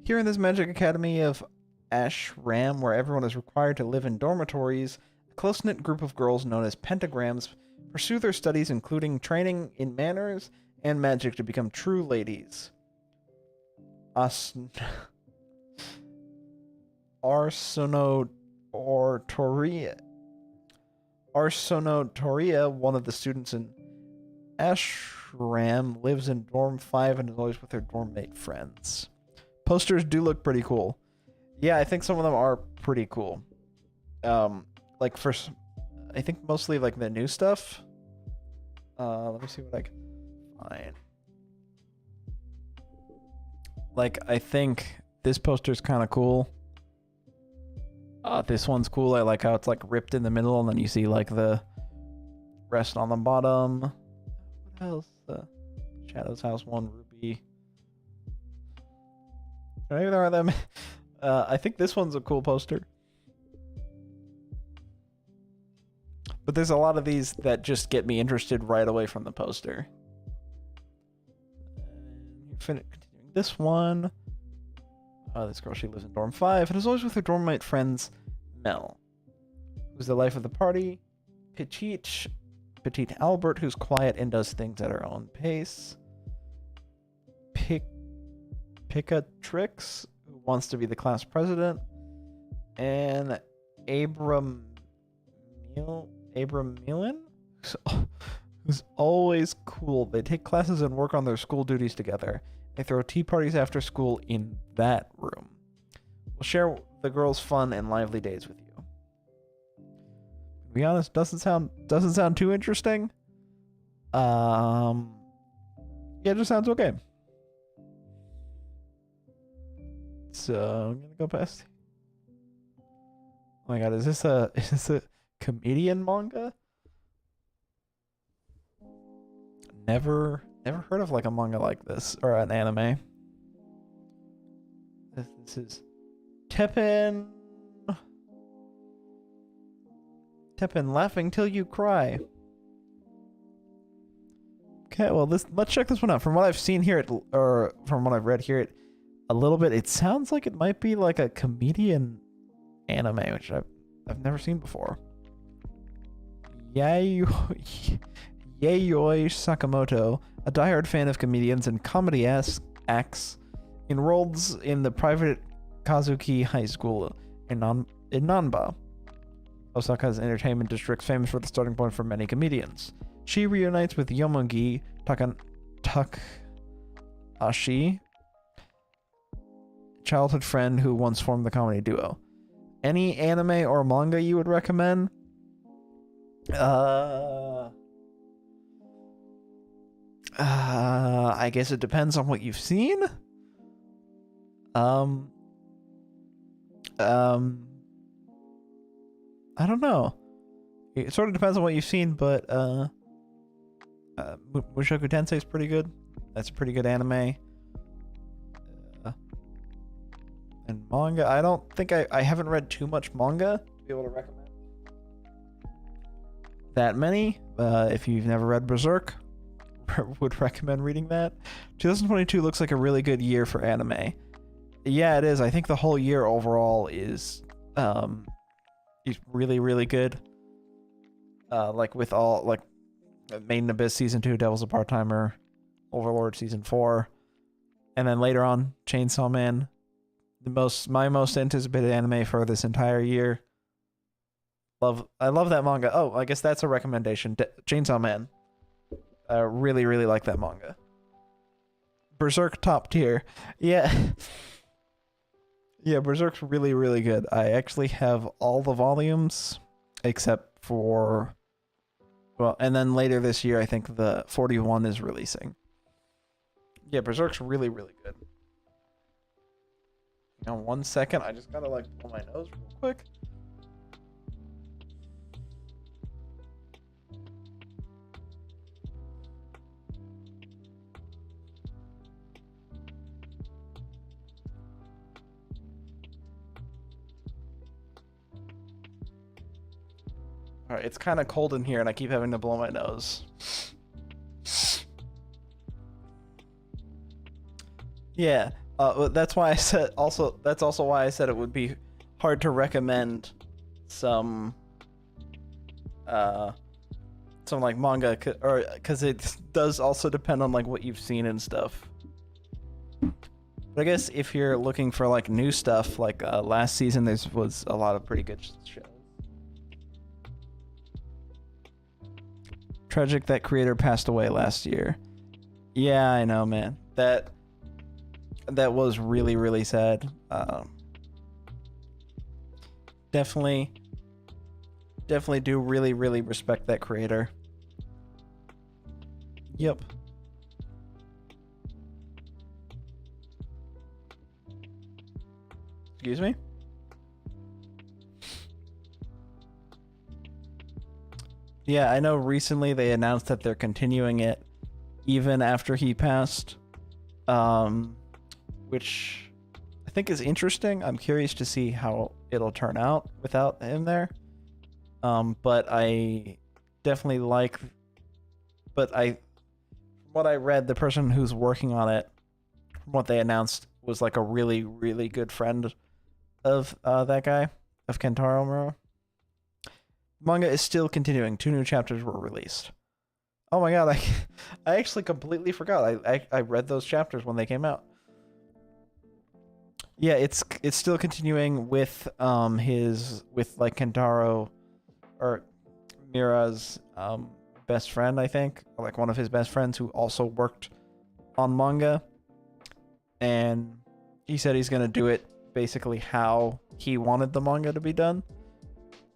Here in this magic academy of Ashram, where everyone is required to live in dormitories, a close-knit group of girls known as pentagrams pursue their studies, including training in manners and magic to become true ladies. Arsonotoria, one of the students in Ashram, lives in Dorm 5 and is always with her dorm mate friends. Posters do look pretty cool. Yeah, I think some of them are pretty cool. Like I think mostly like the new stuff. Let me see what I can find. Like, I think this poster's kind of cool. This one's cool. I like how it's like ripped in the middle, and then you see like the rest on the bottom. What else? Shadow's House 1, Ruby. Maybe there are them. I think this one's a cool poster. But there's a lot of these that just get me interested right away from the poster. Continuing this one. This girl, she lives in Dorm 5 and is always with her dorm mate friends, Mel, who's the life of the party. Petite Albert, who's quiet and does things at her own pace. Picatrix, who wants to be the class president. And Abram Millen, who's always cool. They take classes and work on their school duties together. They throw tea parties after school in that room. We'll share the girls' fun and lively days with you. To be honest, doesn't sound too interesting. Yeah, it just sounds okay. So I'm gonna go past. Oh my god, is this a comedian manga? Never heard of like a manga like this, or an anime. This is Teppen Laughing Till You Cry. Okay, well let's check this one out. From what I've seen here, or from what I've read here, a little bit, it sounds like it might be like a comedian anime, which I've never seen before. Yayoi Sakamoto, a diehard fan of comedians and comedy acts, enrolls in the private Kazuki High School in Nanba, Osaka's entertainment district, famous for the starting point for many comedians. She reunites with Yomogi Takahashi, childhood friend who once formed the comedy duo. Any anime or manga you would recommend? I guess it depends on what you've seen. I don't know. It sort of depends on what you've seen, but Mushoku Tensei is pretty good. That's a pretty good anime. And manga, I don't think I haven't read too much manga to be able to recommend that many. If you've never read Berserk, would recommend reading that. 2022 looks like a really good year for anime. Yeah, it is. I think the whole year overall is really, really good. Like with all, like, Made in Abyss Season 2, Devil's a Part-Timer, Overlord Season 4, and then later on, Chainsaw Man. My most anticipated anime for this entire year. I love that manga. Oh, I guess that's a recommendation. Chainsaw Man. Really, really like that manga. Berserk top tier. Yeah. Yeah, Berserk's really, really good. I actually have all the volumes except for, well, and then later this year I think the 41 is releasing. Yeah, Berserk's really, really good. Hang on 1 second. I just gotta like blow my nose real quick. All right, it's kind of cold in here and I keep having to blow my nose. Yeah, that's why I said that's also why I said it would be hard to recommend some like manga, or because it does also depend on like what you've seen and stuff. But I guess if you're looking for like new stuff, like last season there was a lot of pretty good shows. Tragic that creator passed away last year. Yeah, I know, man. That was really, really sad. Definitely do really, really respect that creator. Yep. Excuse me? Yeah, I know recently they announced that they're continuing it even after he passed, which I think is interesting. I'm curious to see how it'll turn out without him there. But I definitely like, but from what I read, the person who's working on it, from what they announced, was like a really, really good friend of that guy, of Kentaro Miura. Manga is still continuing. 2 new chapters were released. Oh my god, I actually completely forgot. I read those chapters when they came out. Yeah, it's still continuing with like Kentaro or Miura's best friend, I think, or like one of his best friends who also worked on manga. And he said he's going to do it basically how he wanted the manga to be done,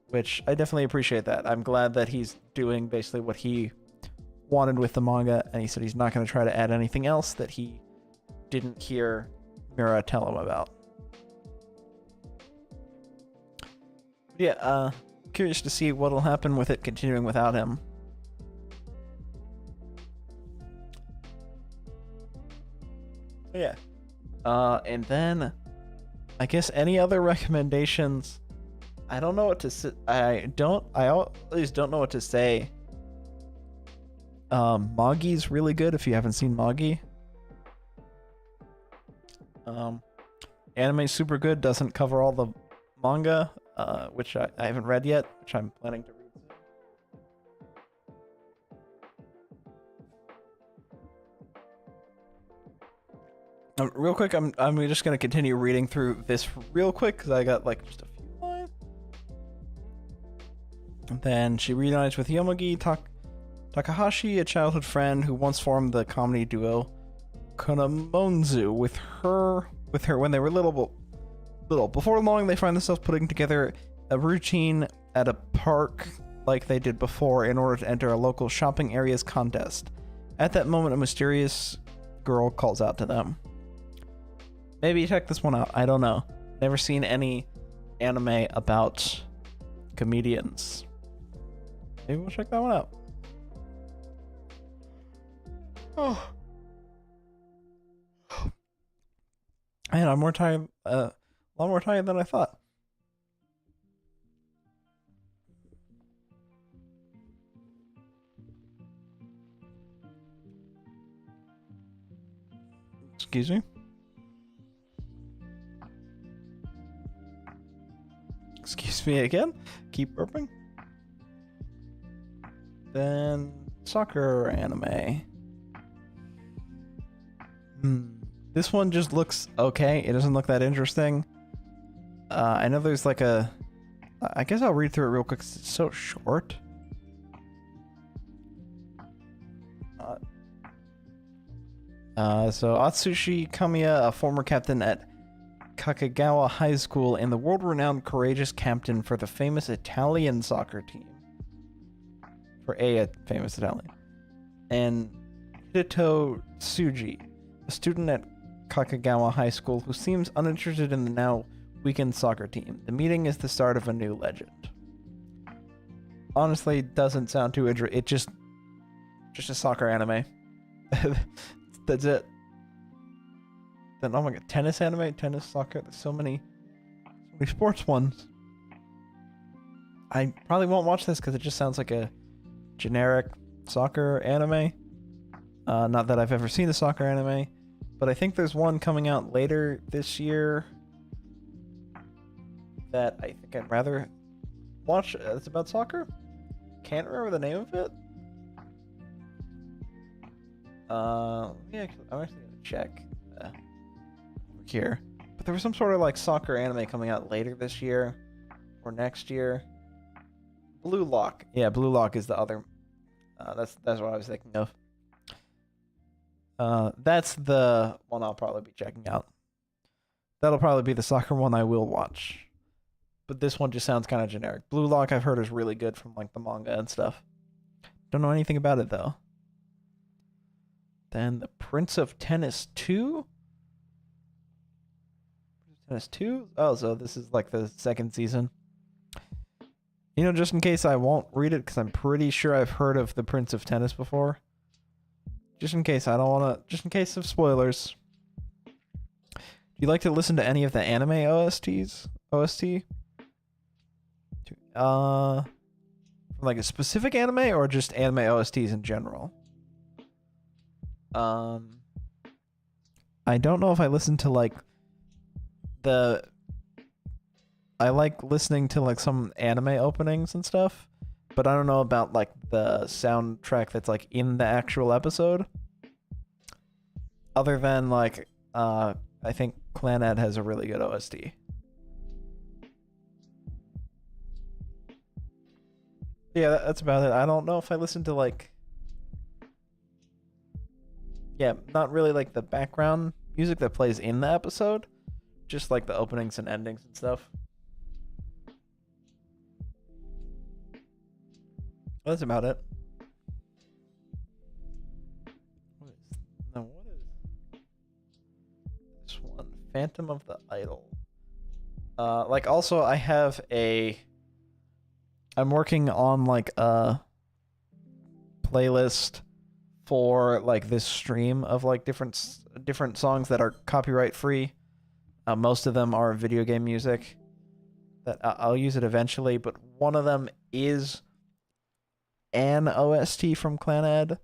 which I definitely appreciate that. I'm glad that he's doing basically what he wanted with the manga, and he said he's not going to try to add anything else that he didn't hear Miura tell him about. Yeah, curious to see what'll happen with it continuing without him. Yeah. And then I guess any other recommendations? I don't know what to say. I always don't know what to say. Mogi's really good if you haven't seen Mogi. Anime's super good, doesn't cover all the manga, which I haven't read yet, which I'm planning to read soon. Real quick, I'm just gonna continue reading through this real quick because I got like just a few lines. And then she reunites with Yomogi Takahashi, a childhood friend who once formed the comedy duo Konomonzu with her when they were little. Before long, they find themselves putting together a routine at a park like they did before in order to enter a local shopping area's contest. At that moment, a mysterious girl calls out to them. Maybe check this one out. I don't know. Never seen any anime about comedians. Maybe we'll check that one out. Oh. Man, I'm more tired. A lot more tiny than I thought. Excuse me. Excuse me again. Keep burping. Then soccer anime. This one just looks okay. It doesn't look that interesting. I know there's like a... I guess I'll read through it real quick 'cause it's so short. So Atsushi Kamiya, a former captain at Kakagawa High School and the world-renowned courageous captain for the famous Italian soccer team. For a famous Italian. And Hito Tsuji, a student at Kakagawa High School who seems uninterested in the now weakened soccer team. The meeting is the start of a new legend. Honestly, doesn't sound too interesting. It just a soccer anime. That's it. Then, oh my god, tennis anime, tennis, soccer. There's so many sports ones. I probably won't watch this because it just sounds like a generic soccer anime. Not that I've ever seen a soccer anime, but I think there's one coming out later this year that I think I'd rather watch. It's about soccer. Can't remember the name of it. I'm actually gonna check over here. But there was some sort of like soccer anime coming out later this year or next year. Blue Lock. Yeah, Blue Lock is the other. That's what I was thinking of. That's the one I'll probably be checking out. That'll probably be the soccer one I will watch. But this one just sounds kind of generic. Blue Lock I've heard is really good from like the manga and stuff. Don't know anything about it though. Then the Prince of Tennis 2? Tennis 2? Oh, so this is like the second season. You know, just in case I won't read it, because I'm pretty sure I've heard of the Prince of Tennis before. Just in case, I don't want to... Just in case of spoilers. Do you like to listen to any of the anime OSTs? OST? Like a specific anime, or just anime OSTs in general? I don't know if I listen to like I like listening to like some anime openings and stuff, but I don't know about like the soundtrack that's like in the actual episode. Other than like I think Clannad has a really good OST. Yeah, that's about it. I don't know if I listen to like... Yeah, not really like the background music that plays in the episode. Just like the openings and endings and stuff. That's about it. What is this one? Phantom of the Idol. Like also I have I'm working on like a playlist for like this stream of like different songs that are copyright free. Most of them are video game music. That I'll use it eventually, but one of them is an OST from Clannad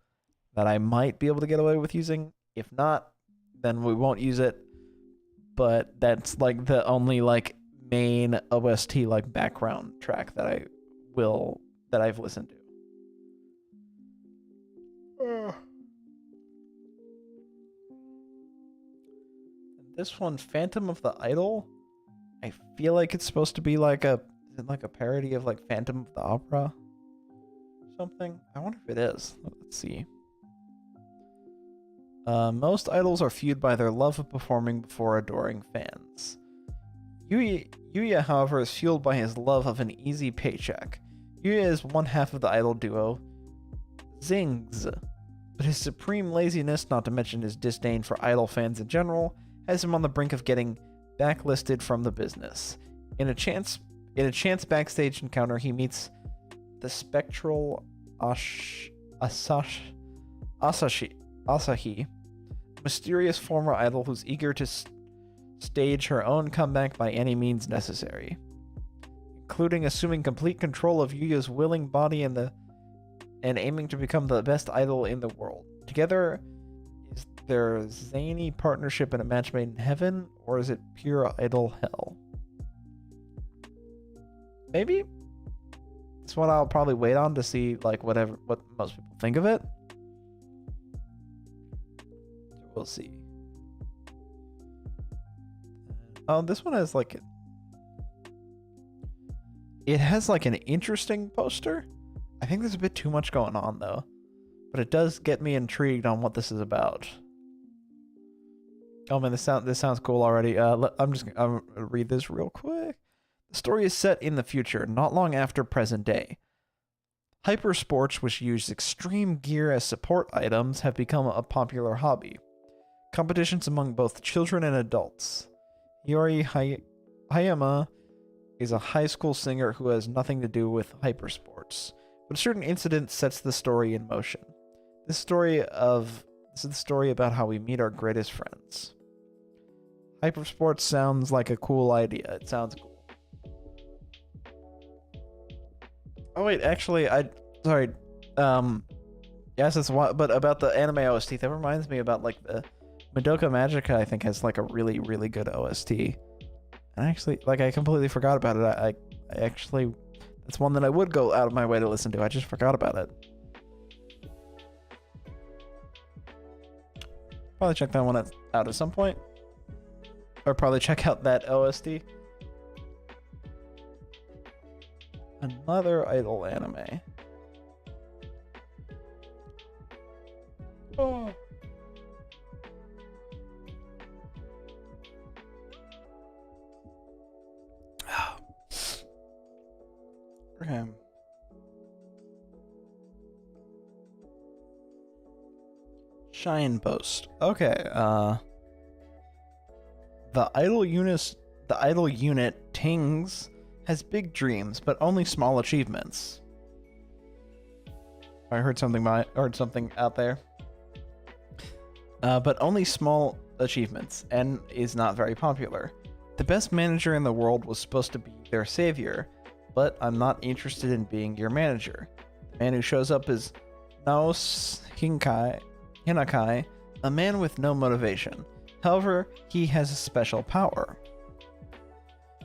that I might be able to get away with using. If not, then we won't use it. But that's like the only like main OST like background track that I've listened to. This one, Phantom of the Idol, I feel like it's supposed to be like a parody of like Phantom of the Opera or something. I wonder if it is. Let's see. Most idols are fueled by their love of performing before adoring fans. Yuya, however, is fueled by his love of an easy paycheck. Yuya is one half of the idol duo Zings, but his supreme laziness, not to mention his disdain for idol fans in general, has him on the brink of getting backlisted from the business. In a chance backstage encounter, he meets the spectral Asahi, mysterious former idol who's eager to stage her own comeback by any means necessary, including assuming complete control of Yuya's willing body and aiming to become the best idol in the world. Together, is there zany partnership in a match made in heaven, or is it pure idol hell? Maybe it's what I'll probably wait on to see, like, what most people think of it. We'll see. Oh, this one has like it has like an interesting poster. I think there's a bit too much going on though, but it does get me intrigued on what this is about. Oh man, this sounds cool already. I'm gonna read this real quick. The story is set in the future, not long after present day. Hypersports, which use extreme gear as support items, have become a popular hobby. Competitions among both children and adults. Yori Hayama is a high school singer who has nothing to do with hypersports, but a certain incident sets the story in motion. This is the story about how we meet our greatest friends. Hypersports sounds like a cool idea. It sounds cool. Oh wait, actually, sorry. Yes, it's what, but about the anime OST, that reminds me about like the Madoka Magica. I think has like a really, really good OST. And actually, like I completely forgot about it. I actually, that's one that I would go out of my way to listen to. I just forgot about it. Probably check that one out at some point, or probably check out that OST. Another idol anime. Oh. Okay. Shine Post. Okay, the idol unit Tings has big dreams, but only small achievements. I heard something out there. But only small achievements, and is not very popular. The best manager in the world was supposed to be their savior, but I'm not interested in being your manager. The man who shows up is Naos Hinakai, a man with no motivation. However, he has a special power.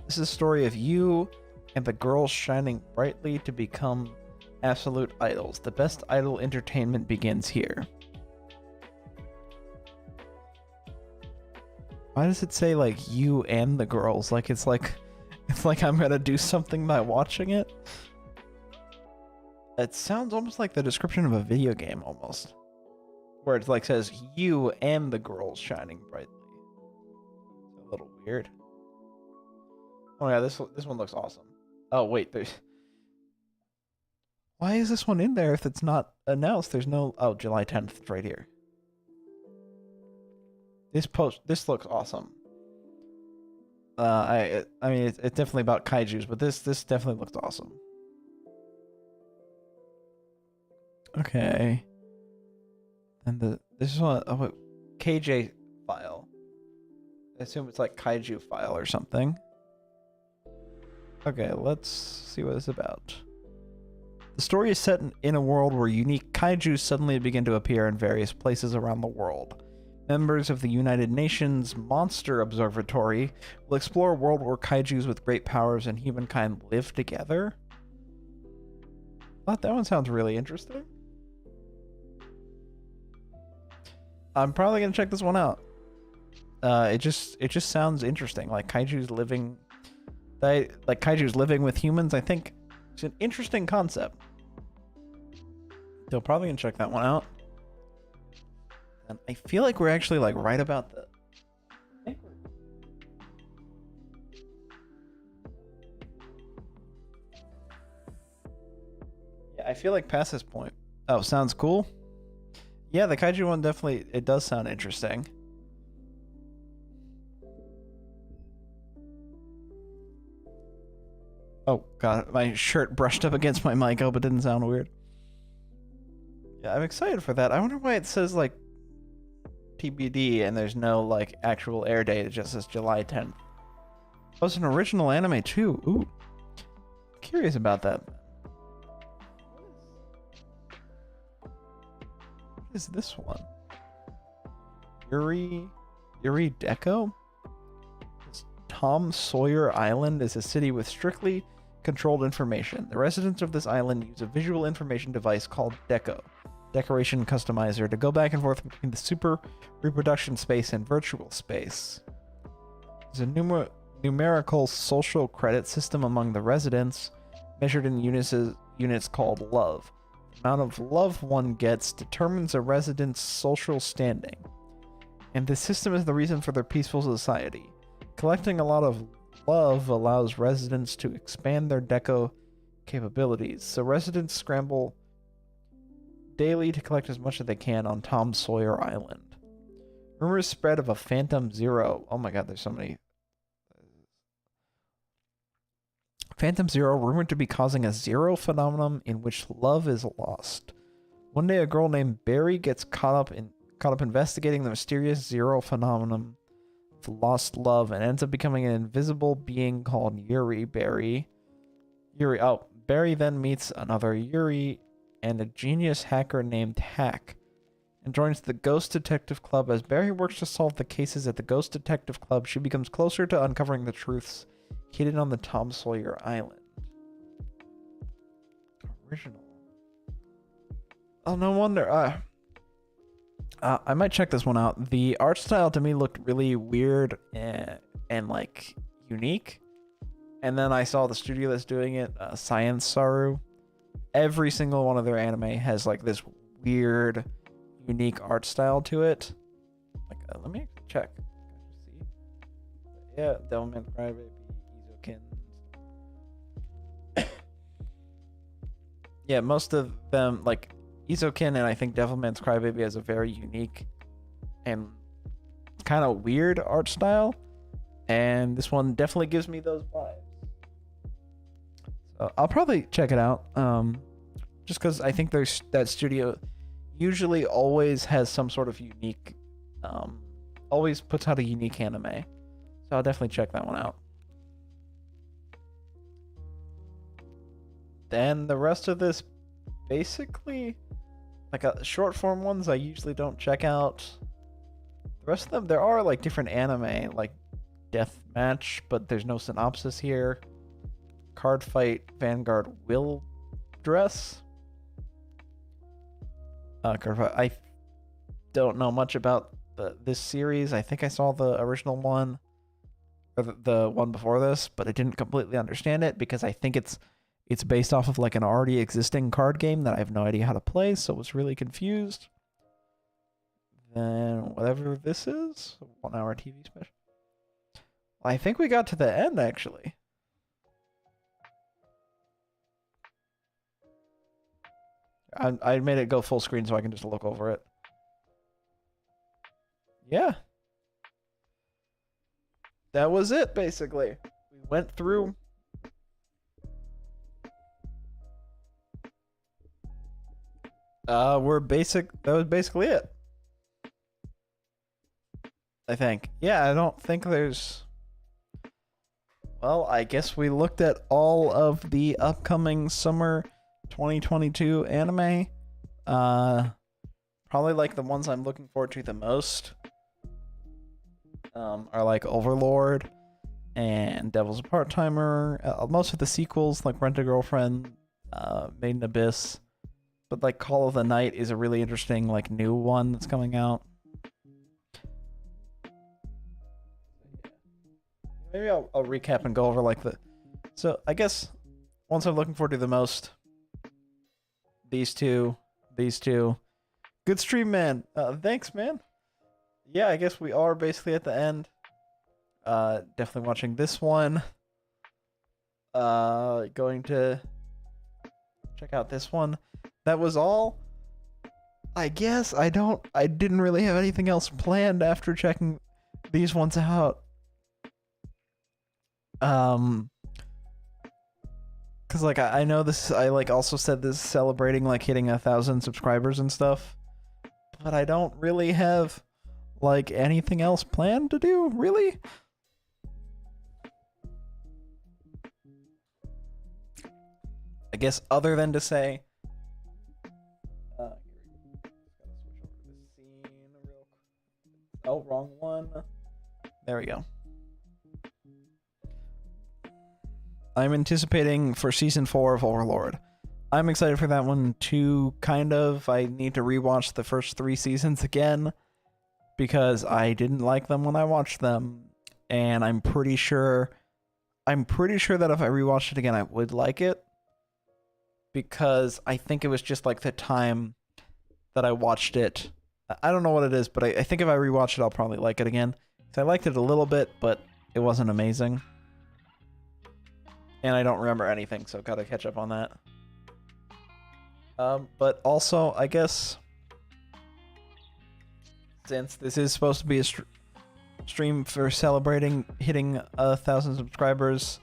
This is a story of you and the girls shining brightly to become absolute idols. The best idol entertainment begins here. Why does it say like you and the girls? Like it's like I'm gonna do something by watching it? It sounds almost like the description of a video game almost. Where it like says you and the girls shining brightly. It's a little weird. Oh yeah, this one looks awesome. Oh wait, there's. Why is this one in there if it's not announced? There's no. Oh, July 10th, it's right here. This looks awesome. I mean it's definitely about kaijus, but this definitely looks awesome. Okay. And this one, oh wait, KJ file. I assume it's like kaiju file or something. Okay, let's see what it's about. The story is set in a world where unique kaiju suddenly begin to appear in various places around the world. Members of the United Nations Monster Observatory will explore a world where kaijus with great powers and humankind live together. That one sounds really interesting. I'm probably gonna check this one out. It just sounds interesting, like kaijus living with humans. I think it's an interesting concept. So probably gonna check that one out. And I feel like we're actually like right about the. Yeah, I feel like past this point. Oh, sounds cool. Yeah, the kaiju one definitely, it does sound interesting. Oh god, my shirt brushed up against my mic. I hope it didn't sound weird. Yeah, I'm excited for that. I wonder why it says like TBD, and there's no like actual air date. It just says July 10th. Oh, it's an original anime too. Ooh, curious about that. What is this one? Yuri Deco? Tom Sawyer Island is a city with strictly controlled information. The residents of this island use a visual information device called Deco, Decoration Customizer, to go back and forth between the super reproduction space and virtual space. There's a numerical social credit system among the residents, measured in units called love. The amount of love one gets determines a resident's social standing, and this system is the reason for their peaceful society. Collecting a lot of love allows residents to expand their deco capabilities, so residents scramble daily to collect as much as they can on Tom Sawyer Island. Rumors spread of a Phantom Zero. Oh my god, there's so many. Phantom Zero, rumored to be causing a zero phenomenon in which love is lost. One day, a girl named Barry gets caught up investigating the mysterious zero phenomenon of lost love and ends up becoming an invisible being called Yuri. Barry then meets another Yuri and a genius hacker named Hack, and joins the Ghost Detective Club. As Barry works to solve the cases at the Ghost Detective Club, she becomes closer to uncovering the truths hidden on the Tom Sawyer Island. Original. Oh, no wonder. I might check this one out. The art style to me looked really weird and like unique. And then I saw the studio that's doing it, Science Saru. Every single one of their anime has like this weird, unique art style to it. Like, let me check. See? Yeah, Devilman Crybaby, Izokin. Yeah, most of them, like Izokin and I think Devilman's Crybaby, has a very unique and kind of weird art style, and this one definitely gives me those vibes. So I'll probably check it out, just because I think that studio usually always has some sort of unique, always puts out a unique anime. So I'll definitely check that one out. Then the rest of this, basically, like short form ones I usually don't check out. The rest of them, there are like different anime, like Death Match, but there's no synopsis here. Card Fight Vanguard Will Dress. Card Fight. I don't know much about this series. I think I saw the original one, or the one before this, but I didn't completely understand it because I think it's based off of like an already existing card game that I have no idea how to play, so I was really confused. Then whatever this is, 1 hour TV special. I think we got to the end actually. I made it go full screen so I can just look over it. Yeah. That was it, basically. We went through. That was basically it. I think. Yeah, I don't think there's... Well, I guess we looked at all of the upcoming summer 2022 anime. Probably like the ones I'm looking forward to the most are like Overlord and Devil's a Part-Timer. Most of the sequels like Rent a Girlfriend, Made in Abyss, but like Call of the Night is a really interesting like new one that's coming out. Maybe I'll recap and go over like the... So I guess ones I'm looking forward to the most, these two. Good stream, man. Thanks, man. Yeah, I guess we are basically at the end. Definitely watching this one. Going to check out this one. That was all. I guess I didn't really have anything else planned after checking these ones out. Cause like I know this, I like also said this celebrating like hitting 1,000 subscribers and stuff, but I don't really have like anything else planned to do, really. I guess other than to say, oh, wrong one. There we go. I'm anticipating for season 4 of Overlord. I'm excited for that one too, kind of. I need to rewatch the first 3 seasons again because I didn't like them when I watched them, and I'm pretty sure that if I rewatched it again I would like it, because I think it was just like the time that I watched it. I don't know what it is, but I think if I rewatch it I'll probably like it again. I liked it a little bit, but it wasn't amazing. And I don't remember anything, so gotta catch up on that. But also, I guess, since this is supposed to be a stream for celebrating hitting 1,000 subscribers,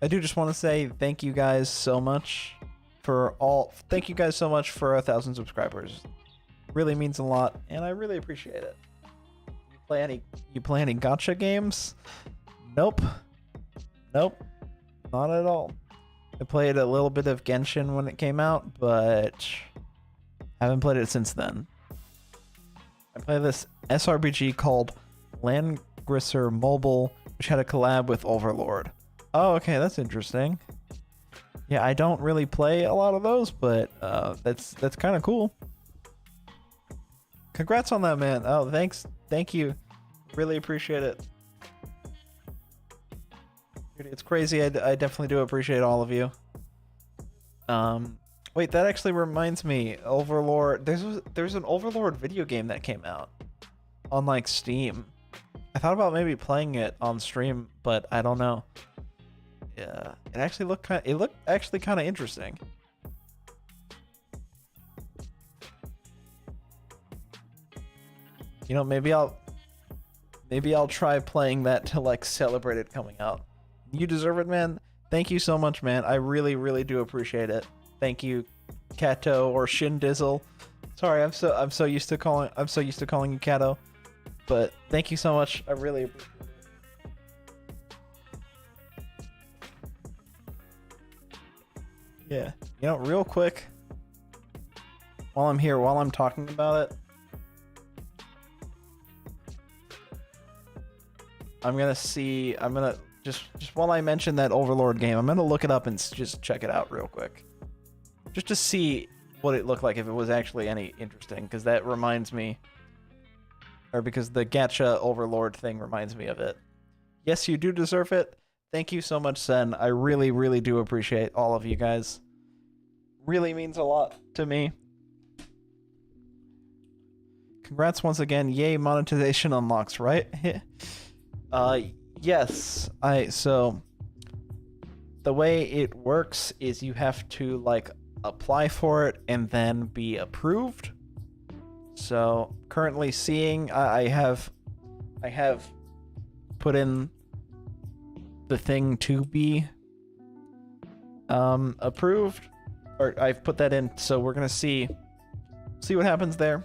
I do just want to say thank you guys so much for 1,000 subscribers. Really means a lot, and I really appreciate it. You play any gacha games? Nope. Not at all. I played a little bit of Genshin when it came out, but haven't played it since then. I play this SRPG called Langrisser Mobile, which had a collab with Overlord. Oh, okay, that's interesting. Yeah, I don't really play a lot of those, but that's kind of cool. Congrats on that, man. Oh, thanks. Thank you. Really appreciate it. It's crazy. I definitely do appreciate all of you. Wait, that actually reminds me. Overlord. There's an Overlord video game that came out on like Steam. I thought about maybe playing it on stream, but I don't know. Yeah, it actually looked kind of interesting. You know, maybe I'll try playing that to like celebrate it coming out. You deserve it, man. Thank you so much, man. I really, really do appreciate it. Thank you, Kato or Shin Dizzle. Sorry, I'm so used to calling you Kato. But thank you so much. I really appreciate it. Yeah. You know, real quick, while I'm talking about it, I'm gonna just while I mention that Overlord game, I'm gonna look it up and just check it out real quick, just to see what it looked like, if it was actually any interesting, because that reminds me, or because the gacha Overlord thing reminds me of it. Yes, you do deserve it. Thank you so much, Sen. I really, really do appreciate all of you guys. Really means a lot to me. Congrats once again. Yay, monetization unlocks, right? Yes. So the way it works is you have to like apply for it and then be approved. So currently seeing I have put in the thing to be approved, or I've put that in, so we're gonna see what happens there.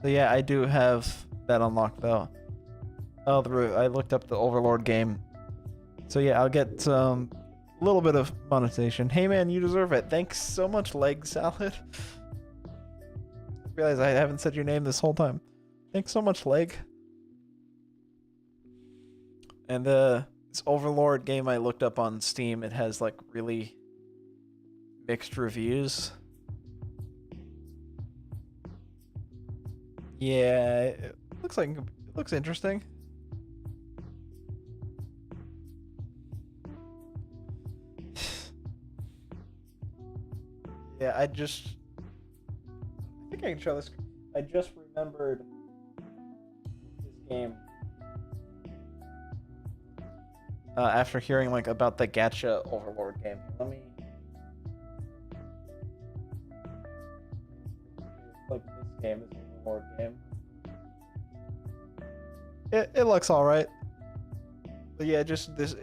So yeah, I do have that unlocked though. Oh, I looked up the Overlord game. So yeah, I'll get a little bit of monetization. Hey man, you deserve it. Thanks so much, Leg Salad. I realize I haven't said your name this whole time. Thanks so much, Leg. And this Overlord game I looked up on Steam, it has like really mixed reviews. Yeah, it looks interesting. Yeah, I think I can show this. I just remembered this game after hearing like about the gacha Overlord game. Let me like this game, this Overlord game. It looks all right, but yeah, it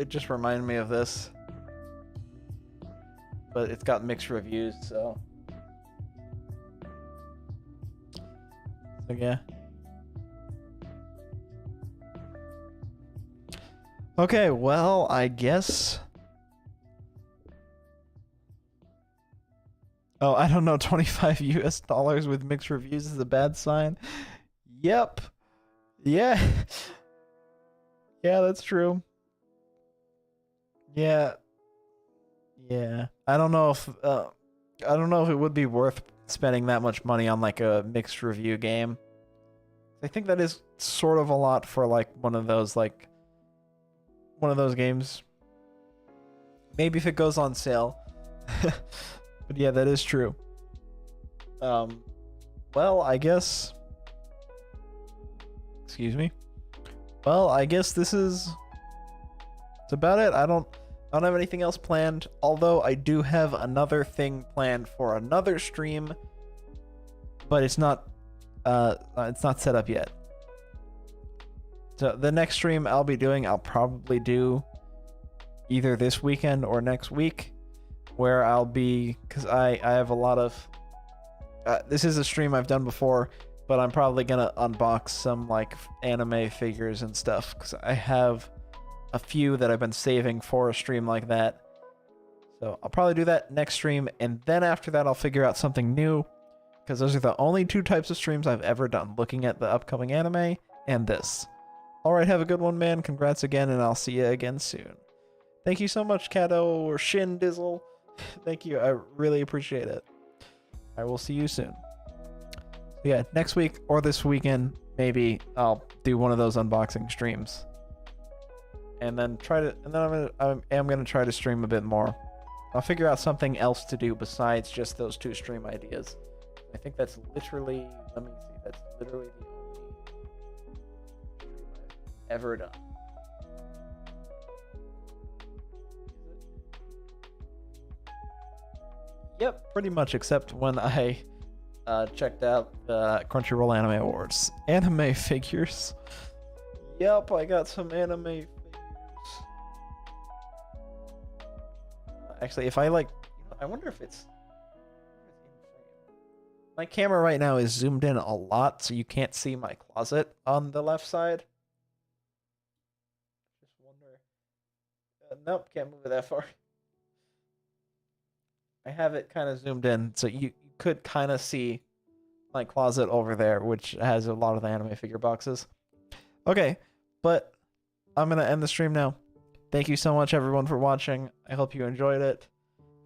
just reminded me of this. But it's got mixed reviews, so yeah. Okay, well, I guess. Oh, I don't know. $25 with mixed reviews is a bad sign. Yep. Yeah. Yeah, that's true. Yeah. Yeah. I don't know if it would be worth spending that much money on like a mixed review game. I think that is sort of a lot for like one of those games. Maybe if it goes on sale. But yeah, that is true. Well, I guess. Excuse me. Well, I guess this is. It's about it. I don't have anything else planned. Although I do have another thing planned for another stream, but it's not set up yet. So the next stream I'll be doing, I'll probably do either this weekend or next week, where I'll be, because I have a lot of. This is a stream I've done before, but I'm probably gonna unbox some like anime figures and stuff, because I have a few that I've been saving for a stream like that. So I'll probably do that next stream, and then after that I'll figure out something new, because those are the only two types of streams I've ever done, looking at the upcoming anime and this. Alright, have a good one, man. Congrats again, and I'll see you again soon. Thank you so much, Kato or Shin Dizzle. Thank you, I really appreciate it. I will see you soon. Yeah, next week or this weekend, maybe I'll do one of those unboxing streams. And then I am gonna try to stream a bit more. I'll figure out something else to do besides just those two stream ideas. I think that's literally, let me see, that's literally the only stream I've ever done. Yep, pretty much, except when I checked out the Crunchyroll Anime Awards. Anime figures. Yep, I got some anime figures. Actually, if I like, I wonder if it's my camera right now is zoomed in a lot, so you can't see my closet on the left side. Just wonder. Nope, can't move it that far. I have it kind of zoomed in, so you could kind of see my closet over there, which has a lot of the anime figure boxes. Okay, but I'm going to end the stream now. Thank you so much, everyone, for watching. I hope you enjoyed it.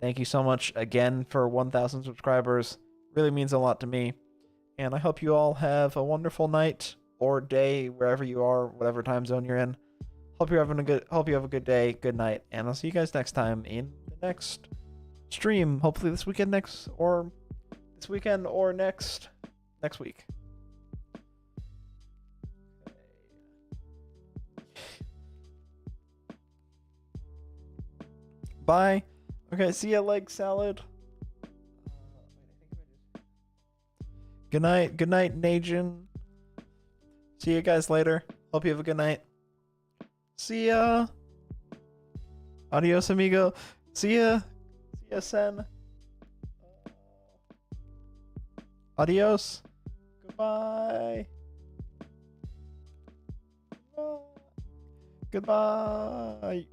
Thank you so much again for 1,000 subscribers. Really means a lot to me. And I hope you all have a wonderful night or day, wherever you are, whatever time zone you're in. Hope you have a good day, good night, and I'll see you guys next time in the next stream. Hopefully this weekend next week. Bye. Okay, see ya, leg salad. Good night, Najin. See you guys later. Hope you have a good night. See ya. Adios, amigo. See ya. See ya, Sen. Adios. Goodbye. Goodbye.